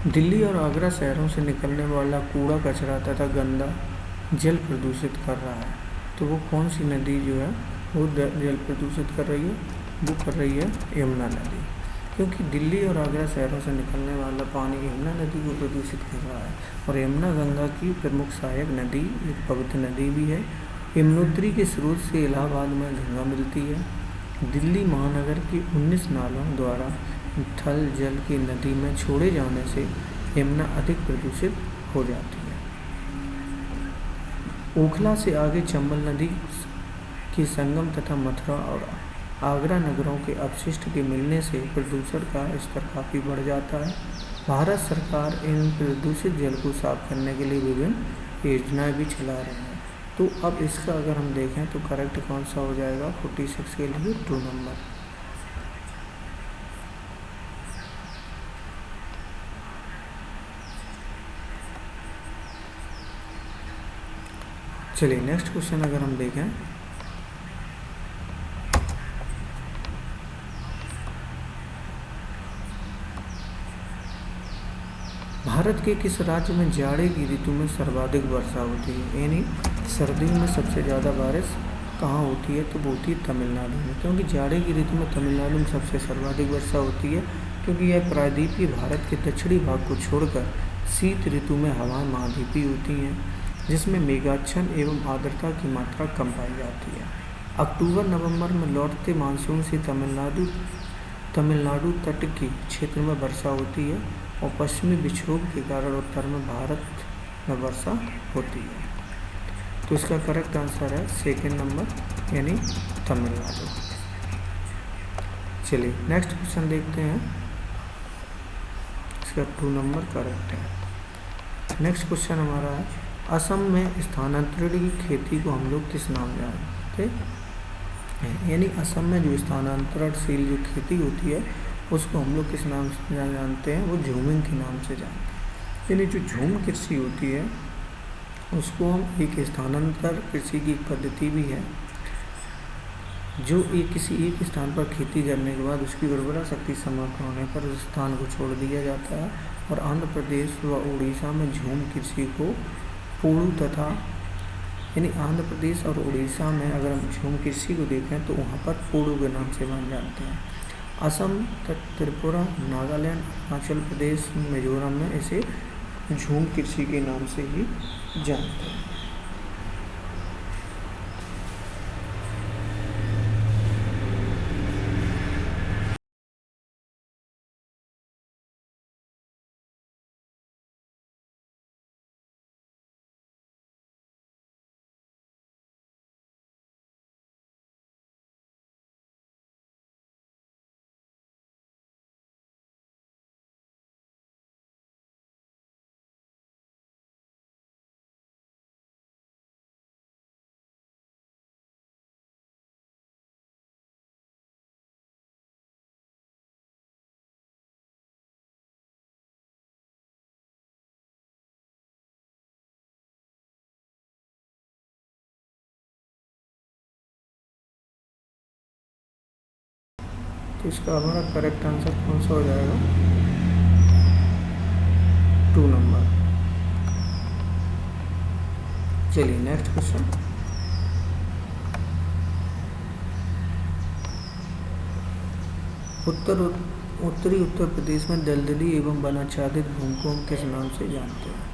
दिल्ली और आगरा शहरों से निकलने वाला कूड़ा कचरा तथा गंदा जल प्रदूषित कर रहा है। तो वो कौन सी नदी जो है वो जल प्रदूषित कर रही है? वो कर रही है यमुना नदी। क्योंकि दिल्ली और आगरा शहरों से निकलने वाला पानी यमुना नदी को प्रदूषित कर रहा है और यमुना गंगा की प्रमुख सहायक नदी, एक पवित्र नदी भी है। यमुनोत्री के स्रोत से इलाहाबाद में गंगा मिलती है। दिल्ली महानगर की 19 नालों द्वारा थल जल की नदी में छोड़े जाने से यमुना अधिक प्रदूषित हो जाती है। ओखला से आगे चंबल नदी की संगम तथा मथुरा और आगरा नगरों के अपशिष्ट के मिलने से प्रदूषण का स्तर काफ़ी बढ़ जाता है। भारत सरकार इन प्रदूषित जल को साफ करने के लिए विभिन्न योजनाएं भी चला रही है। तो अब इसका अगर हम देखें तो करेक्ट कौन सा हो जाएगा? 46 के लिए 2 नंबर। चलिए नेक्स्ट क्वेश्चन अगर हम देखें भारत के किस राज्य में जाड़े की ऋतु में सर्वाधिक वर्षा होती है? यानी सर्दियों में सबसे ज़्यादा बारिश कहाँ होती है? तो वो होती है तमिलनाडु में। क्योंकि जाड़े की ऋतु में तमिलनाडु में सबसे सर्वाधिक वर्षा होती है क्योंकि यह प्रायद्वीपीय भारत के दक्षिणी भाग को छोड़कर शीत ऋतु में हवाएं महाद्वीपीय होती हैं, जिसमें मेघाच्छन्न एवं आर्द्रता की मात्रा कम पाई जाती है। अक्टूबर नवंबर में लौटते मानसून से तमिलनाडु तट के क्षेत्र में वर्षा होती है और पश्चिमी विक्षोभ के कारण उत्तर में भारत में वर्षा होती है। तो इसका करेक्ट आंसर है सेकेंड नंबर यानी तमिलनाडु। चलिए नेक्स्ट क्वेश्चन देखते हैं, इसका 2 नंबर करेक्ट है। नेक्स्ट क्वेश्चन हमारा है, असम में स्थानांतरण की खेती को हम लोग किस नाम जानते हैं? यानी असम में जो स्थानांतरणशील जो खेती होती है उसको हम लोग किस नाम से जानते हैं? वो झूमिंग के नाम से जानते हैं। यानी जो झूम कृषि होती है उसको हम एक स्थानांतर कृषि की पद्धति भी है, जो किसी एक स्थान पर खेती करने के बाद उसकी उर्वरा शक्ति समाप्त होने पर उस स्थान को छोड़ दिया जाता है। और आंध्र प्रदेश व उड़ीसा में झूम कृषि को पोड़ू तथा यानी आंध्र प्रदेश और उड़ीसा में अगर हम झूम कृषि को देखें तो वहाँ पर पोड़ू के नाम से हम जानते हैं। असम, त्रिपुरा, नागालैंड, अरुणाचल प्रदेश, मिजोरम में इसे झूम कृषि के नाम से ही जानते हैं। तो इसका हमारा करेक्ट आंसर कौन सा हो जाएगा? 2 नंबर। चलिए नेक्स्ट क्वेश्चन, उत्तरी उत्तर प्रदेश में दलदली एवं वनाच्छादित भूमि को हम किस नाम से जानते हैं?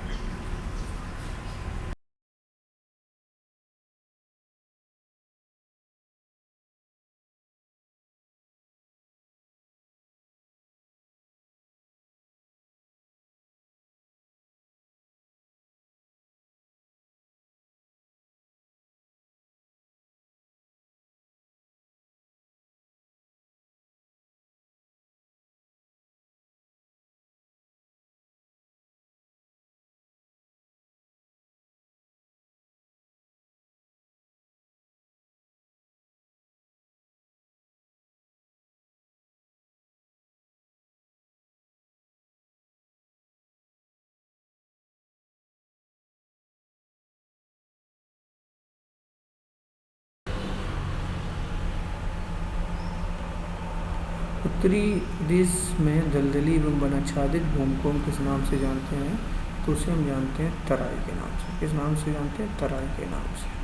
उत्तरी प्रदेश में दलदली एवं वनाच्छादित भूमि को हम किस नाम से जानते हैं? तो उसे हम जानते हैं तराई के नाम से। किस नाम से जानते हैं? तराई के नाम से।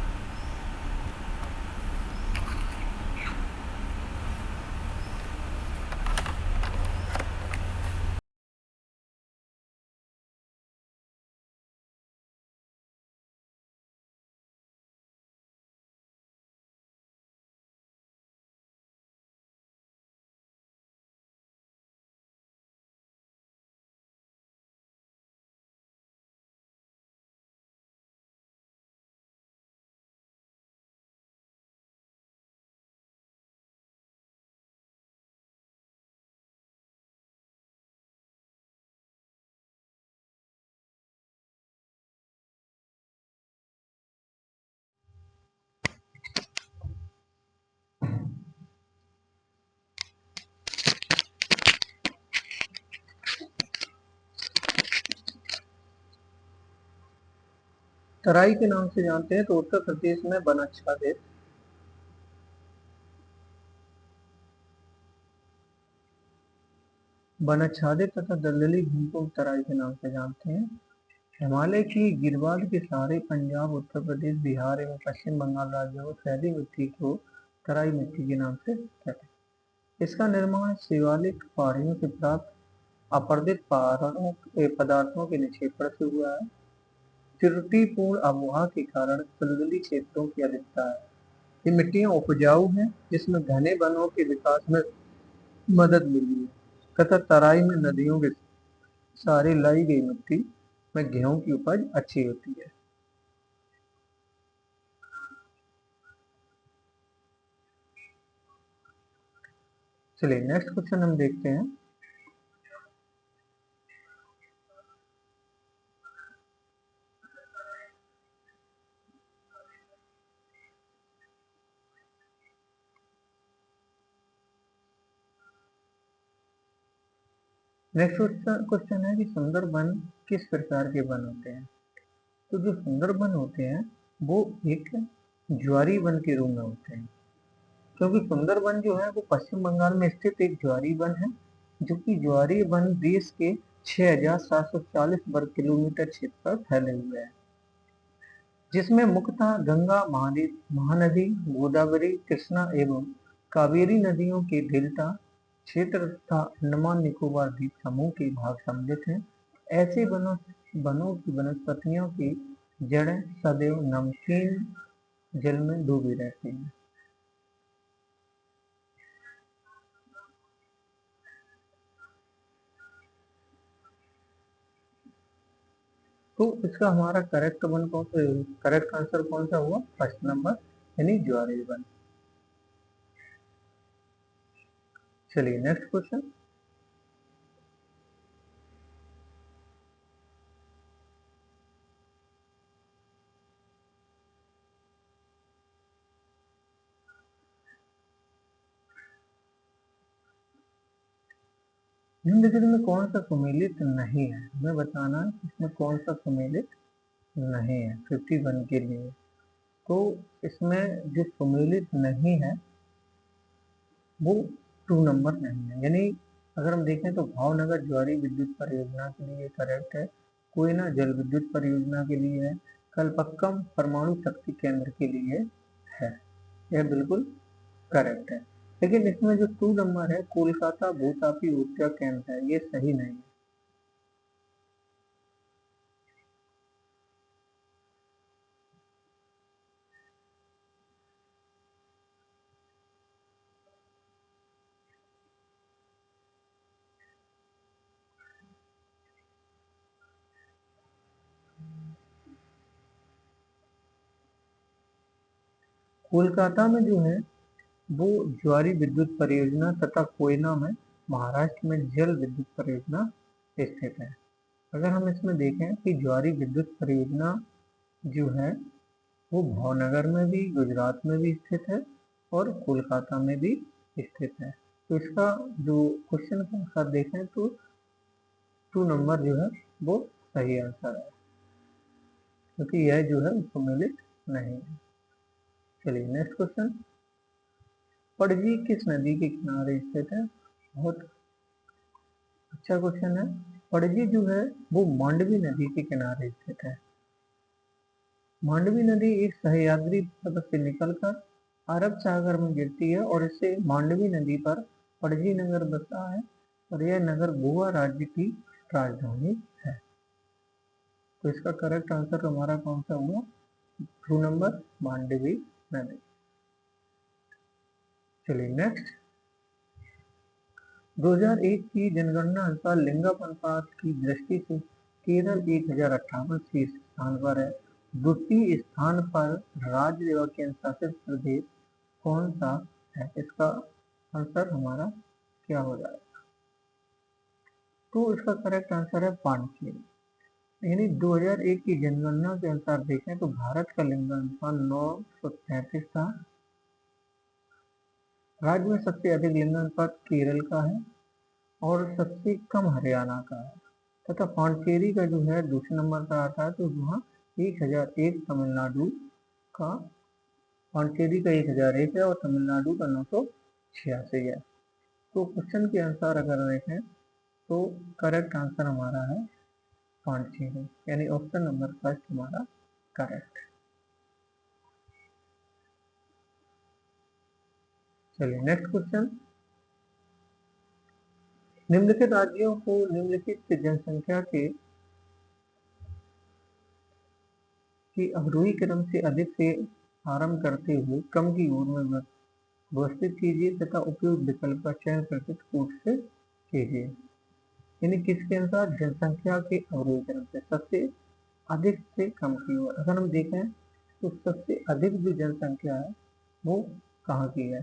तराई के नाम से जानते हैं तो उत्तर प्रदेश में वनाच्छादित तथा दलदली भूमि को तराई के नाम से जानते हैं। हिमालय की गिरवाद के सहारे पंजाब, उत्तर प्रदेश, बिहार एवं पश्चिम बंगाल राज्यों में फैली मिट्टी को तराई मिट्टी के नाम से कहते हैं। इसका निर्माण शिवालिक पहाड़ियों से प्राप्त अपरदित पदार्थों के निक्षेपण से हुआ है। त्रुटिपूर्ण आबोहवा के कारण दलदली क्षेत्रों की अधिकता है। ये मिट्टियां उपजाऊ हैं जिसमें घने वनों के विकास में मदद मिली है तथा तराई में नदियों के सहारे लाई गई मिट्टी में गेहूं की उपज अच्छी होती है। चलिए नेक्स्ट क्वेश्चन हम देखते हैं। नेक्स्ट क्वेश्चन है कि सुंदर वन किस प्रकार के वन होते हैं। तो जो सुंदर वन होते हैं वो एक ज्वारी वन के रूप में होते हैं, क्योंकि सुंदर वन जो है वो पश्चिम बंगाल में स्थित एक ज्वारी वन है, जो कि ज्वारी वन देश के 6,740 वर्ग किलोमीटर क्षेत्र पर फैले हुए हैं, जिसमें मुख्यतः गंगा महानदी, गोदावरी, कृष्णा एवं कावेरी नदियों के डेल्टा क्षेत्र तथा अंडमान निकोबार द्वीप समूह के भाग सम्मिलित हैं। ऐसे वनों की वनस्पतियों की जड़ें सदैव नमकीन जल में डूबी रहती हैं। तो इसका हमारा करेक्ट आंसर कौन सा हुआ? फर्स्ट नंबर यानी ज्वारी वन। चलिए नेक्स्ट क्वेश्चन। निम्नलिखित में कौन सा सुमेलित नहीं है? हमें बताना है इसमें कौन सा सुमेलित नहीं है 51 के लिए। तो इसमें जो सुमेलित नहीं है वो 2 नंबर नहीं है, यानी अगर हम देखें तो भावनगर ज्वारी विद्युत परियोजना के लिए करेक्ट है, कोयना जल विद्युत परियोजना के लिए है, कलपक्कम परमाणु शक्ति केंद्र के लिए है। यह बिल्कुल करेक्ट है। लेकिन इसमें जो 2 नंबर है कोलकाता भूतापी ऊर्जा केंद्र है, ये सही नहीं है। कोलकाता में जो है वो ज्वारी विद्युत परियोजना तथा कोयना में महाराष्ट्र में जल विद्युत परियोजना स्थित है। अगर हम इसमें देखें कि ज्वारी विद्युत परियोजना जो है वो भावनगर में भी, गुजरात में भी स्थित है और कोलकाता में भी स्थित है। तो इसका जो क्वेश्चन के अनुसार देखें तो 2 नंबर जो है वो सही आंसर है, क्योंकि यह जो है सुमेलित नहीं है। चलिए नेक्स्ट क्वेश्चन। पणजी किस नदी के किनारे स्थित है? बहुत अच्छा क्वेश्चन है। पणजी जो है वो मांडवी नदी के किनारे स्थित है। मांडवी नदी एक सह्याद्री पर्वत से निकलकर अरब सागर में गिरती है और इससे मांडवी नदी पर पणजी नगर बसा है और यह नगर गोवा राज्य की राजधानी है। तो इसका करेक्ट आंसर हमारा कौन सा हुआ? 2 नंबर मांडवी नदी। चलिए नेक्स्ट। 2001 की जनगणना अनुसार लिंगानुपात अनुपात की दृष्टि से केरल 1058 शीर्ष स्थान पर है। द्वितीय स्थान पर राज्य एवं केंद्र शासित प्रदेश कौन सा है? इसका आंसर हमारा क्या हो जाएगा? तो इसका करेक्ट आंसर है पांडिचेरी। यानी 2001 की जनगणना के अनुसार देखें तो भारत का लिंगानुपात 933 था। राज्य में सबसे अधिक लिंगानुपात केरल का है और सबसे कम हरियाणा का है तथा पांडिचेरी का जो है दूसरे नंबर पर आता है। तो वहाँ 1001 तमिलनाडु का, पांडिचेरी का 1001 है और तमिलनाडु का 986 है। तो क्वेश्चन के अनुसार अगर देखें तो करेक्ट आंसर हमारा है पांडिचेरी, यानी ऑप्शन नंबर फर्स्ट हमारा करेक्ट। चलिए नेक्स्ट क्वेश्चन। निम्नलिखित राज्यों को निम्नलिखित जनसंख्या के अवरोही क्रम से अधिक से आरंभ करते हुए कम की ओर में व्यवस्थित कीजिए तथा उपयुक्त विकल्प का चयन प्रत्येक कूट से कीजिए। यानी किसके अनुसार? जनसंख्या के अवरोही क्रम से सबसे अधिक से कम की ओर। अगर हम देखें तो सबसे अधिक जो जनसंख्या है वो कहाँ की है?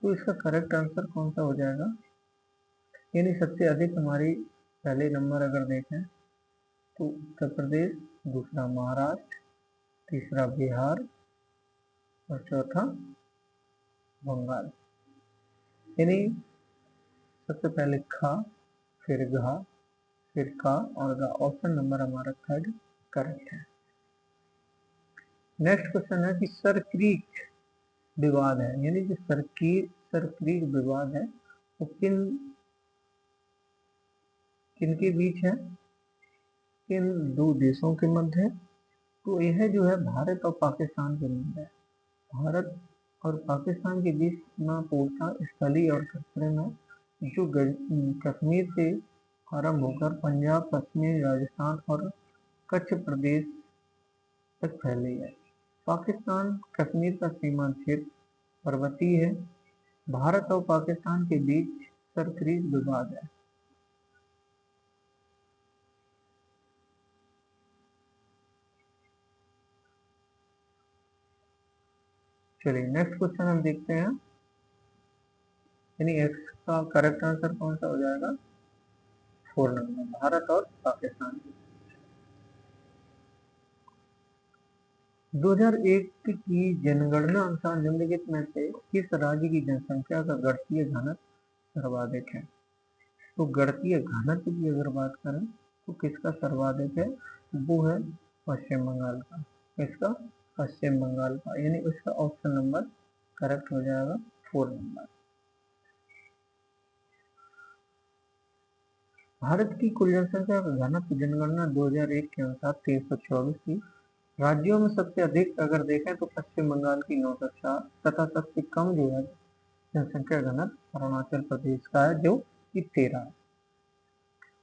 तो इसका करेक्ट आंसर कौन सा हो जाएगा? यानी सबसे अधिक हमारी पहले नंबर अगर देखें तो उत्तर प्रदेश, दूसरा महाराष्ट्र, तीसरा बिहार और चौथा बंगाल। यानी सबसे पहले खा, फिर घा, फिर का और गा। ऑप्शन नंबर हमारा थर्ड करेक्ट है। नेक्स्ट क्वेश्चन है कि सर क्रीक विवाद है, यानी जो सर क्रीक विवाद है वो किनके बीच है? किन दो देशों के मध्य है? तो यह जो है भारत और पाकिस्तान के मध्य है। भारत और पाकिस्तान के बीच सीमा पूर्णतः स्थलीय और समुद्र में जो कश्मीर से आरंभ होकर पंजाब, पश्चिमी राजस्थान और कच्छ प्रदेश तक फैली है। पाकिस्तान कश्मीर का सीमा क्षेत्र पर्वतीय है। भारत और पाकिस्तान के बीच सरक्रीज विवाद है। चलिए नेक्स्ट क्वेश्चन हम देखते हैं। यानी एक्स का करेक्ट आंसर कौन सा हो जाएगा? 4 नंबर, भारत और पाकिस्तान। 2001 की जनगणना अनुसार निम्नलिखित में से किस राज्य की जनसंख्या का गणितीय घनत्व सर्वाधिक है? तो गणितीय घनत्व की अगर बात करें तो किसका सर्वाधिक है? वो है पश्चिम बंगाल का। किसका? पश्चिम बंगाल का। यानी उसका ऑप्शन नंबर करेक्ट हो जाएगा 4 नंबर। भारत की कुल जनसंख्या का घनत्व जनगणना 2001 के अनुसार 324 थी। राज्यों में सबसे अधिक अगर देखें तो पश्चिम बंगाल की 904 तथा सबसे कम जो है जनसंख्या घनत्व अरुणाचल प्रदेश का है जो कि 13 है।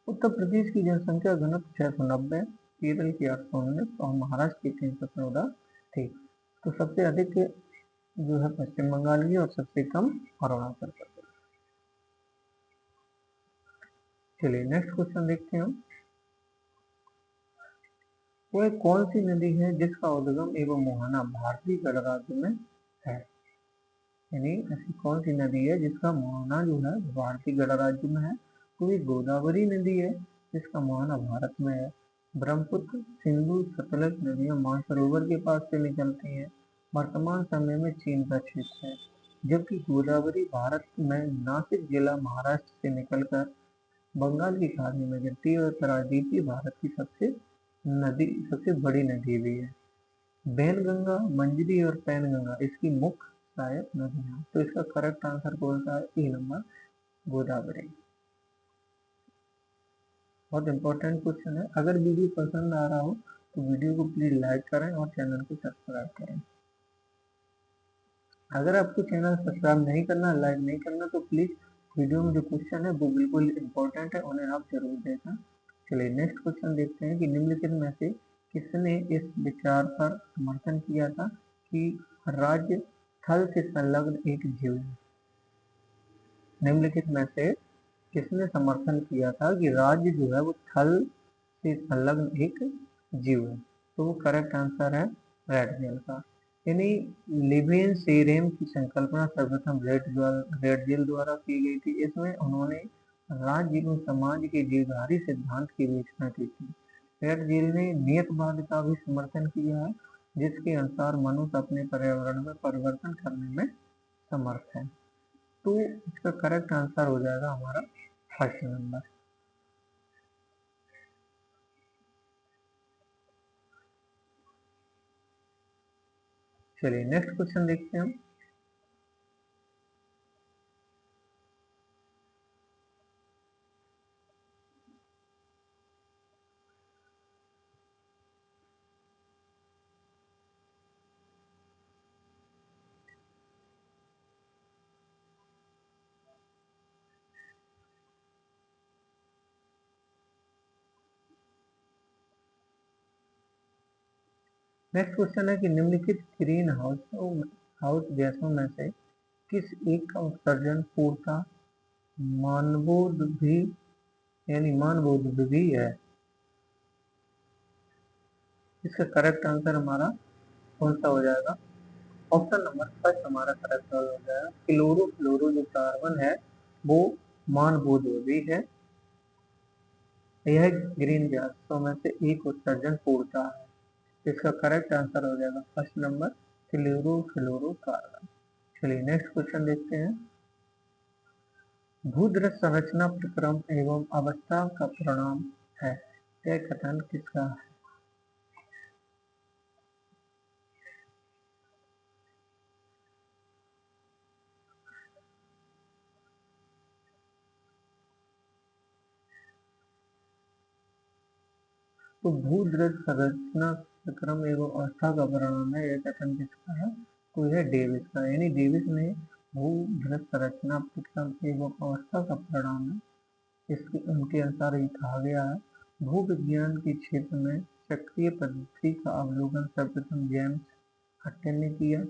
उत्तर प्रदेश की जनसंख्या घनत्व 690, केरल की 819 और महाराष्ट्र की 314 थी। तो सबसे अधिक जो है पश्चिम बंगाल की और सबसे कम अरुणाचल प्रदेश। चलिए नेक्स्ट क्वेश्चन देखते हैं हम। वह कौन सी नदी है जिसका उद्गम एवं मुहाना भारतीय गणराज्य में है? यानी ऐसी कौन सी नदी है जिसका मुहाना जो है भारतीय गणराज्य में है? तो ये गोदावरी नदी है जिसका मुहाना भारत में है। ब्रह्मपुत्र, सिंधु, सतलज नदियां मानसरोवर के पास से निकलती हैं। वर्तमान समय में चीन का क्षेत्र है, जबकि गोदावरी भारत में नासिक जिला महाराष्ट्र से निकलकर बंगाल की खाड़ी में गिरती है और प्रायद्वीपीय भारत की सबसे बड़ी नदी भी है। बैनगंगा, मंजरी और पैनगंगा इसकी मुख्य सहायक नदियां। तो इसका करेक्ट आंसर कौन सा है? ए नंबर, गोदावरी। बहुत इंपॉर्टेंट क्वेश्चन है। अगर वीडियो पसंद आ रहा हो तो वीडियो को प्लीज लाइक करें और चैनल को सब्सक्राइब करें। अगर आपको चैनल सब्सक्राइब नहीं करना, लाइक नहीं करना तो प्लीज वीडियो में जो क्वेश्चन है वो बिल्कुल इंपॉर्टेंट है, उन्हें आप जरूर देखना। चलिए नेक्स्ट क्वेश्चन देखते हैं कि निम्नलिखित में से किसने इस विचार पर समर्थन किया था कि राज्य थल से संलग्न एक जीव है? निम्नलिखित में से किसने समर्थन किया था कि राज्य जो है वो थल से संलग्न एक जीव है? तो वो करेक्ट आंसर है रेडजेल का। यानी लिबियन सीरेम की संकल्पना सर्वप्रथम रेडजेल द्वारा की गई थी। इसमें उन्होंने राज्य एवं समाज के जीवधारी सिद्धांत की विवेचना की थी। रेडजेल ने नियतवाद का भी समर्थन किया है, जिसके अनुसार मनुष्य अपने पर्यावरण में परिवर्तन करने में समर्थ है। तो इसका करेक्ट आंसर हो जाएगा हमारा फर्स्ट नंबर। चलिए नेक्स्ट क्वेश्चन देखते हैं हम। नेक्स्ट क्वेश्चन है कि निम्नलिखित ग्रीन हाउस गैसों में से किस एक का उत्सर्जन पूर्णतः मानवोद्भी यानी मानवोद्भी है। इसका करेक्ट आंसर हमारा कौन सा हो जाएगा? ऑप्शन नंबर फर्स्ट हमारा करेक्ट हो जाएगा। क्लोरो जो कार्बन है वो मानवोद्भी है। यह ग्रीन गैसों में से एक उत्सर्जन पूर्णतः है। इसका करेक्ट आंसर हो जाएगा फर्स्ट नंबर क्लोरो कार्बन। चलिए नेक्स्ट क्वेश्चन देखते हैं। भूद्रव संरचना प्रक्रम एवं अवस्था का परिणाम है, यह कथन किसका है? तो भूद्रव संरचना प्रक्रम एवं अवस्था का परिणाम है, यह कथन किसका है? तो यह डेविस का, यानी डेविस ने भूद्रव संरचना प्रक्रम एवं अवस्था का परिणाम है, इसके उनके अनुसार ये कहा गया है। भूविज्ञान के क्षेत्र में चक्रीय पद्धति का अवलोकन सर्वप्रथम जेम्स हटन ने किया।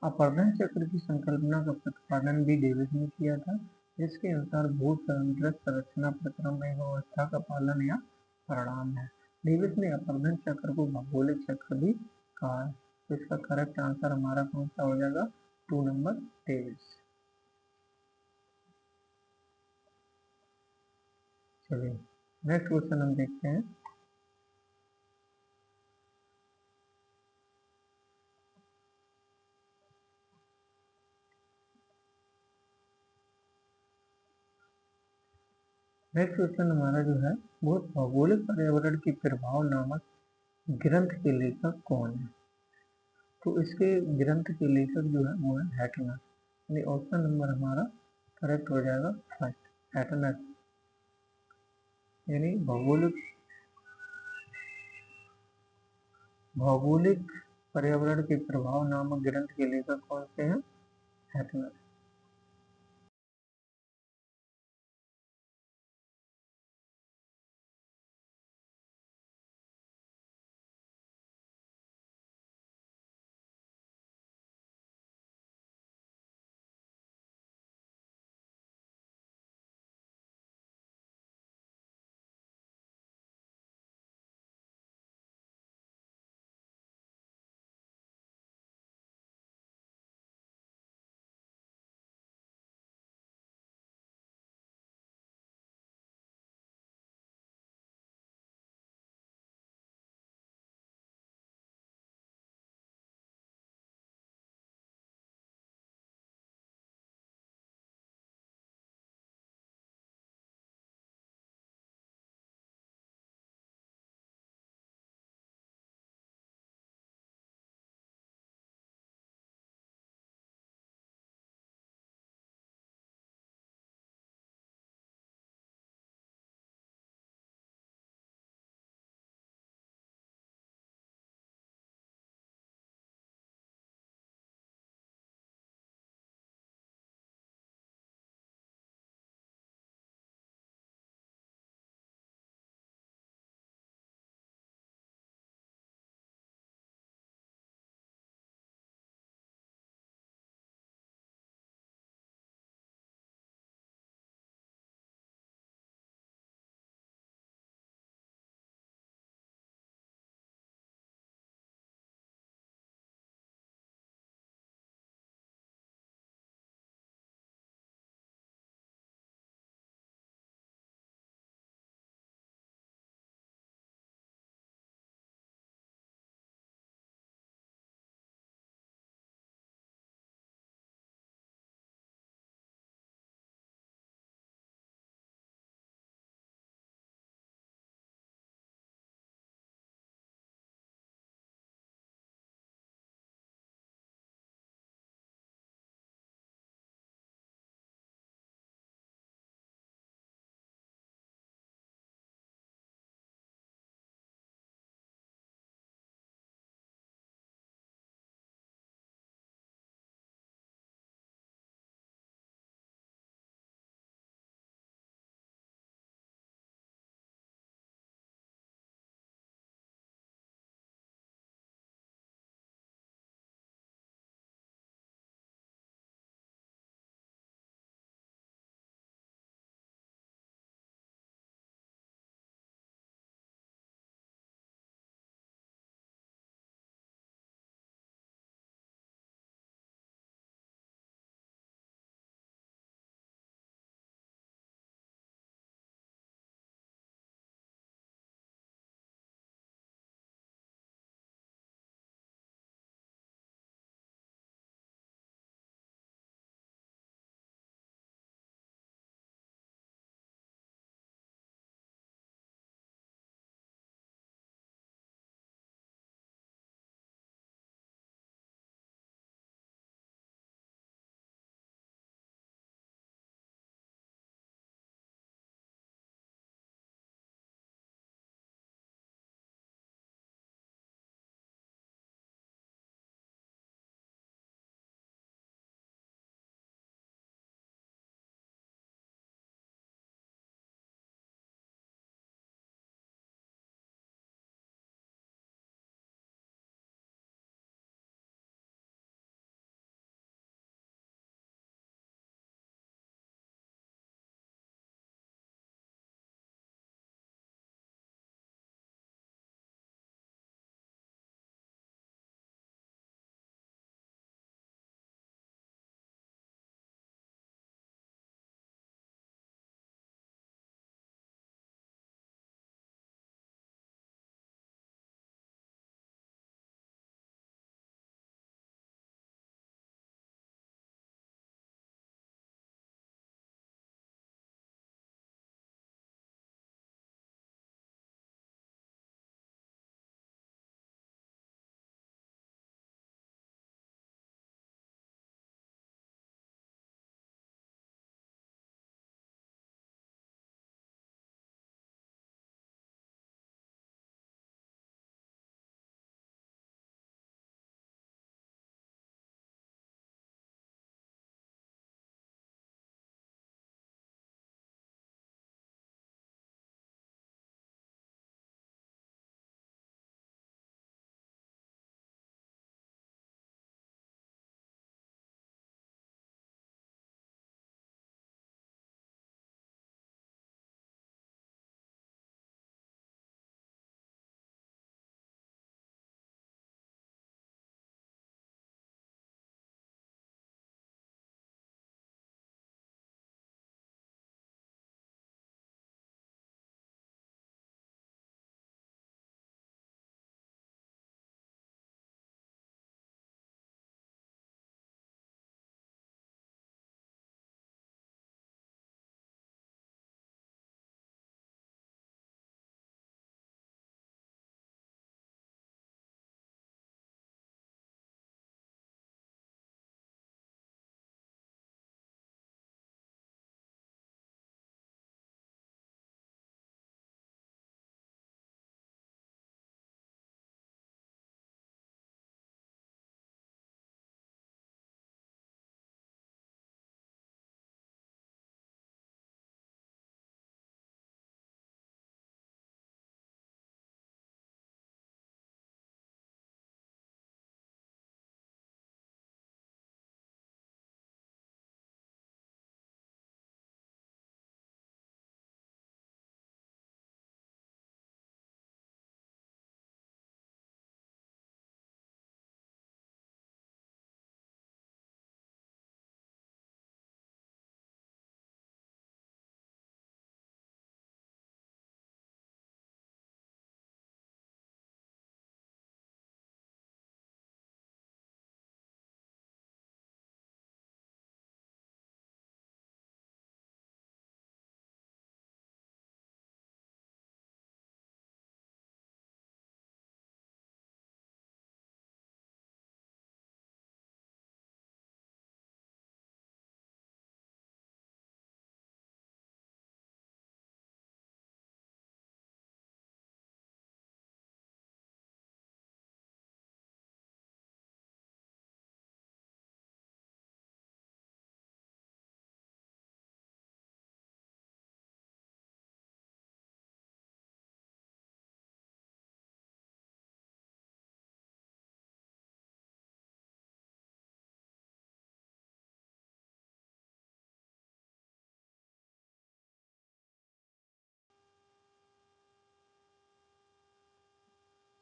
अपर्दन चक्र की संकल्पना का प्रतिपादन भी डेविस ने किया था, जिसके अनुसार भू संरचना प्रक्रम एवं अवस्था का पालन या परिणाम है। डेविस ने अपर्दन चक्र को भौगोलिक चक्र भी कहा है। तो इसका करेक्ट आंसर हमारा कौन सा हो जाएगा? 2 नंबर डेविस। चलिए नेक्स्ट क्वेश्चन हम देखते हैं। नेक्स्ट क्वेश्चन हमारा जो है वो भौगोलिक पर्यावरण के प्रभाव नामक ग्रंथ के लेखक कौन है? तो इसके ग्रंथ के लेखक जो है वो है हैटनर, यानी ऑप्शन नंबर हमारा करेक्ट हो जाएगा फर्स्ट हैटनर। यानी भौगोलिक पर्यावरण के प्रभाव नामक ग्रंथ के लेखक कौन से हैं? हैटनर।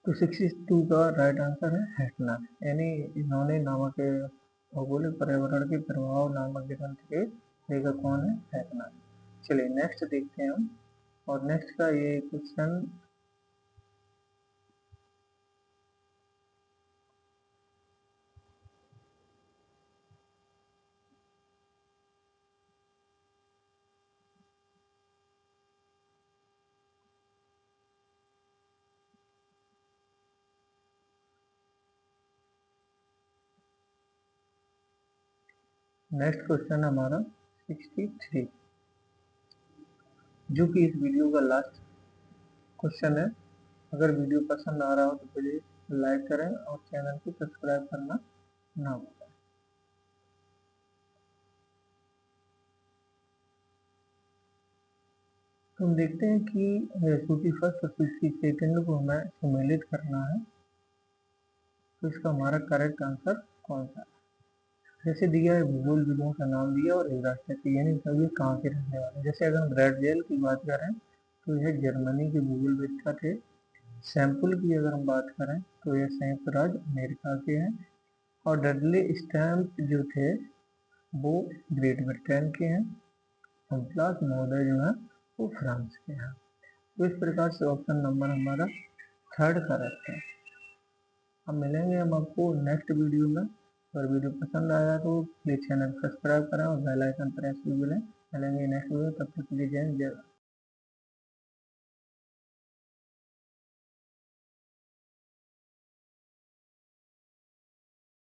तो 62 का राइट आंसर है हेटनर, यानी इन्होंने नामक भौगोलिक पर्यावरण के प्रभाव नामक ग्रंथ के लेखक कौन है? हेटनर। चलिए नेक्स्ट देखते हैं हम, और नेक्स्ट का ये क्वेश्चन है हमारा 63, जो कि इस वीडियो का लास्ट क्वेश्चन है। अगर वीडियो पसंद आ रहा हो तो प्लीज लाइक करें और चैनल को सब्सक्राइब करना ना भूलें। तो हम देखते हैं कि 51st और 52nd को हमें सम्मिलित करना है, तो इसका हमारा करेक्ट आंसर कौन सा है? जैसे दिया है भूगोल विदों का नाम दिया और एक राष्ट्र यानी सभी कहाँ के रहने वाले। जैसे अगर हम ब्रैडजेल की बात करें तो यह जर्मनी के भूगोलविद थे। सैंपल की अगर हम बात करें तो यह संयुक्त राज्य अमेरिका के हैं, और डडले स्टैम्प जो थे वो ग्रेट ब्रिटेन के हैं, और ब्लास महोदय जो है वो फ्रांस के हैं। तो इस प्रकार से ऑप्शन नंबर हमारा थर्ड करेक्ट है। अब मिलेंगे हम आपको नेक्स्ट वीडियो में। अगर वीडियो पसंद आया तो प्लीज चैनल सब्सक्राइब करें और बेल आइकन प्रेस भी मिलेंगे नेक्स्ट वीडियो। तब तक के लिए जय हिंद, जय भारत।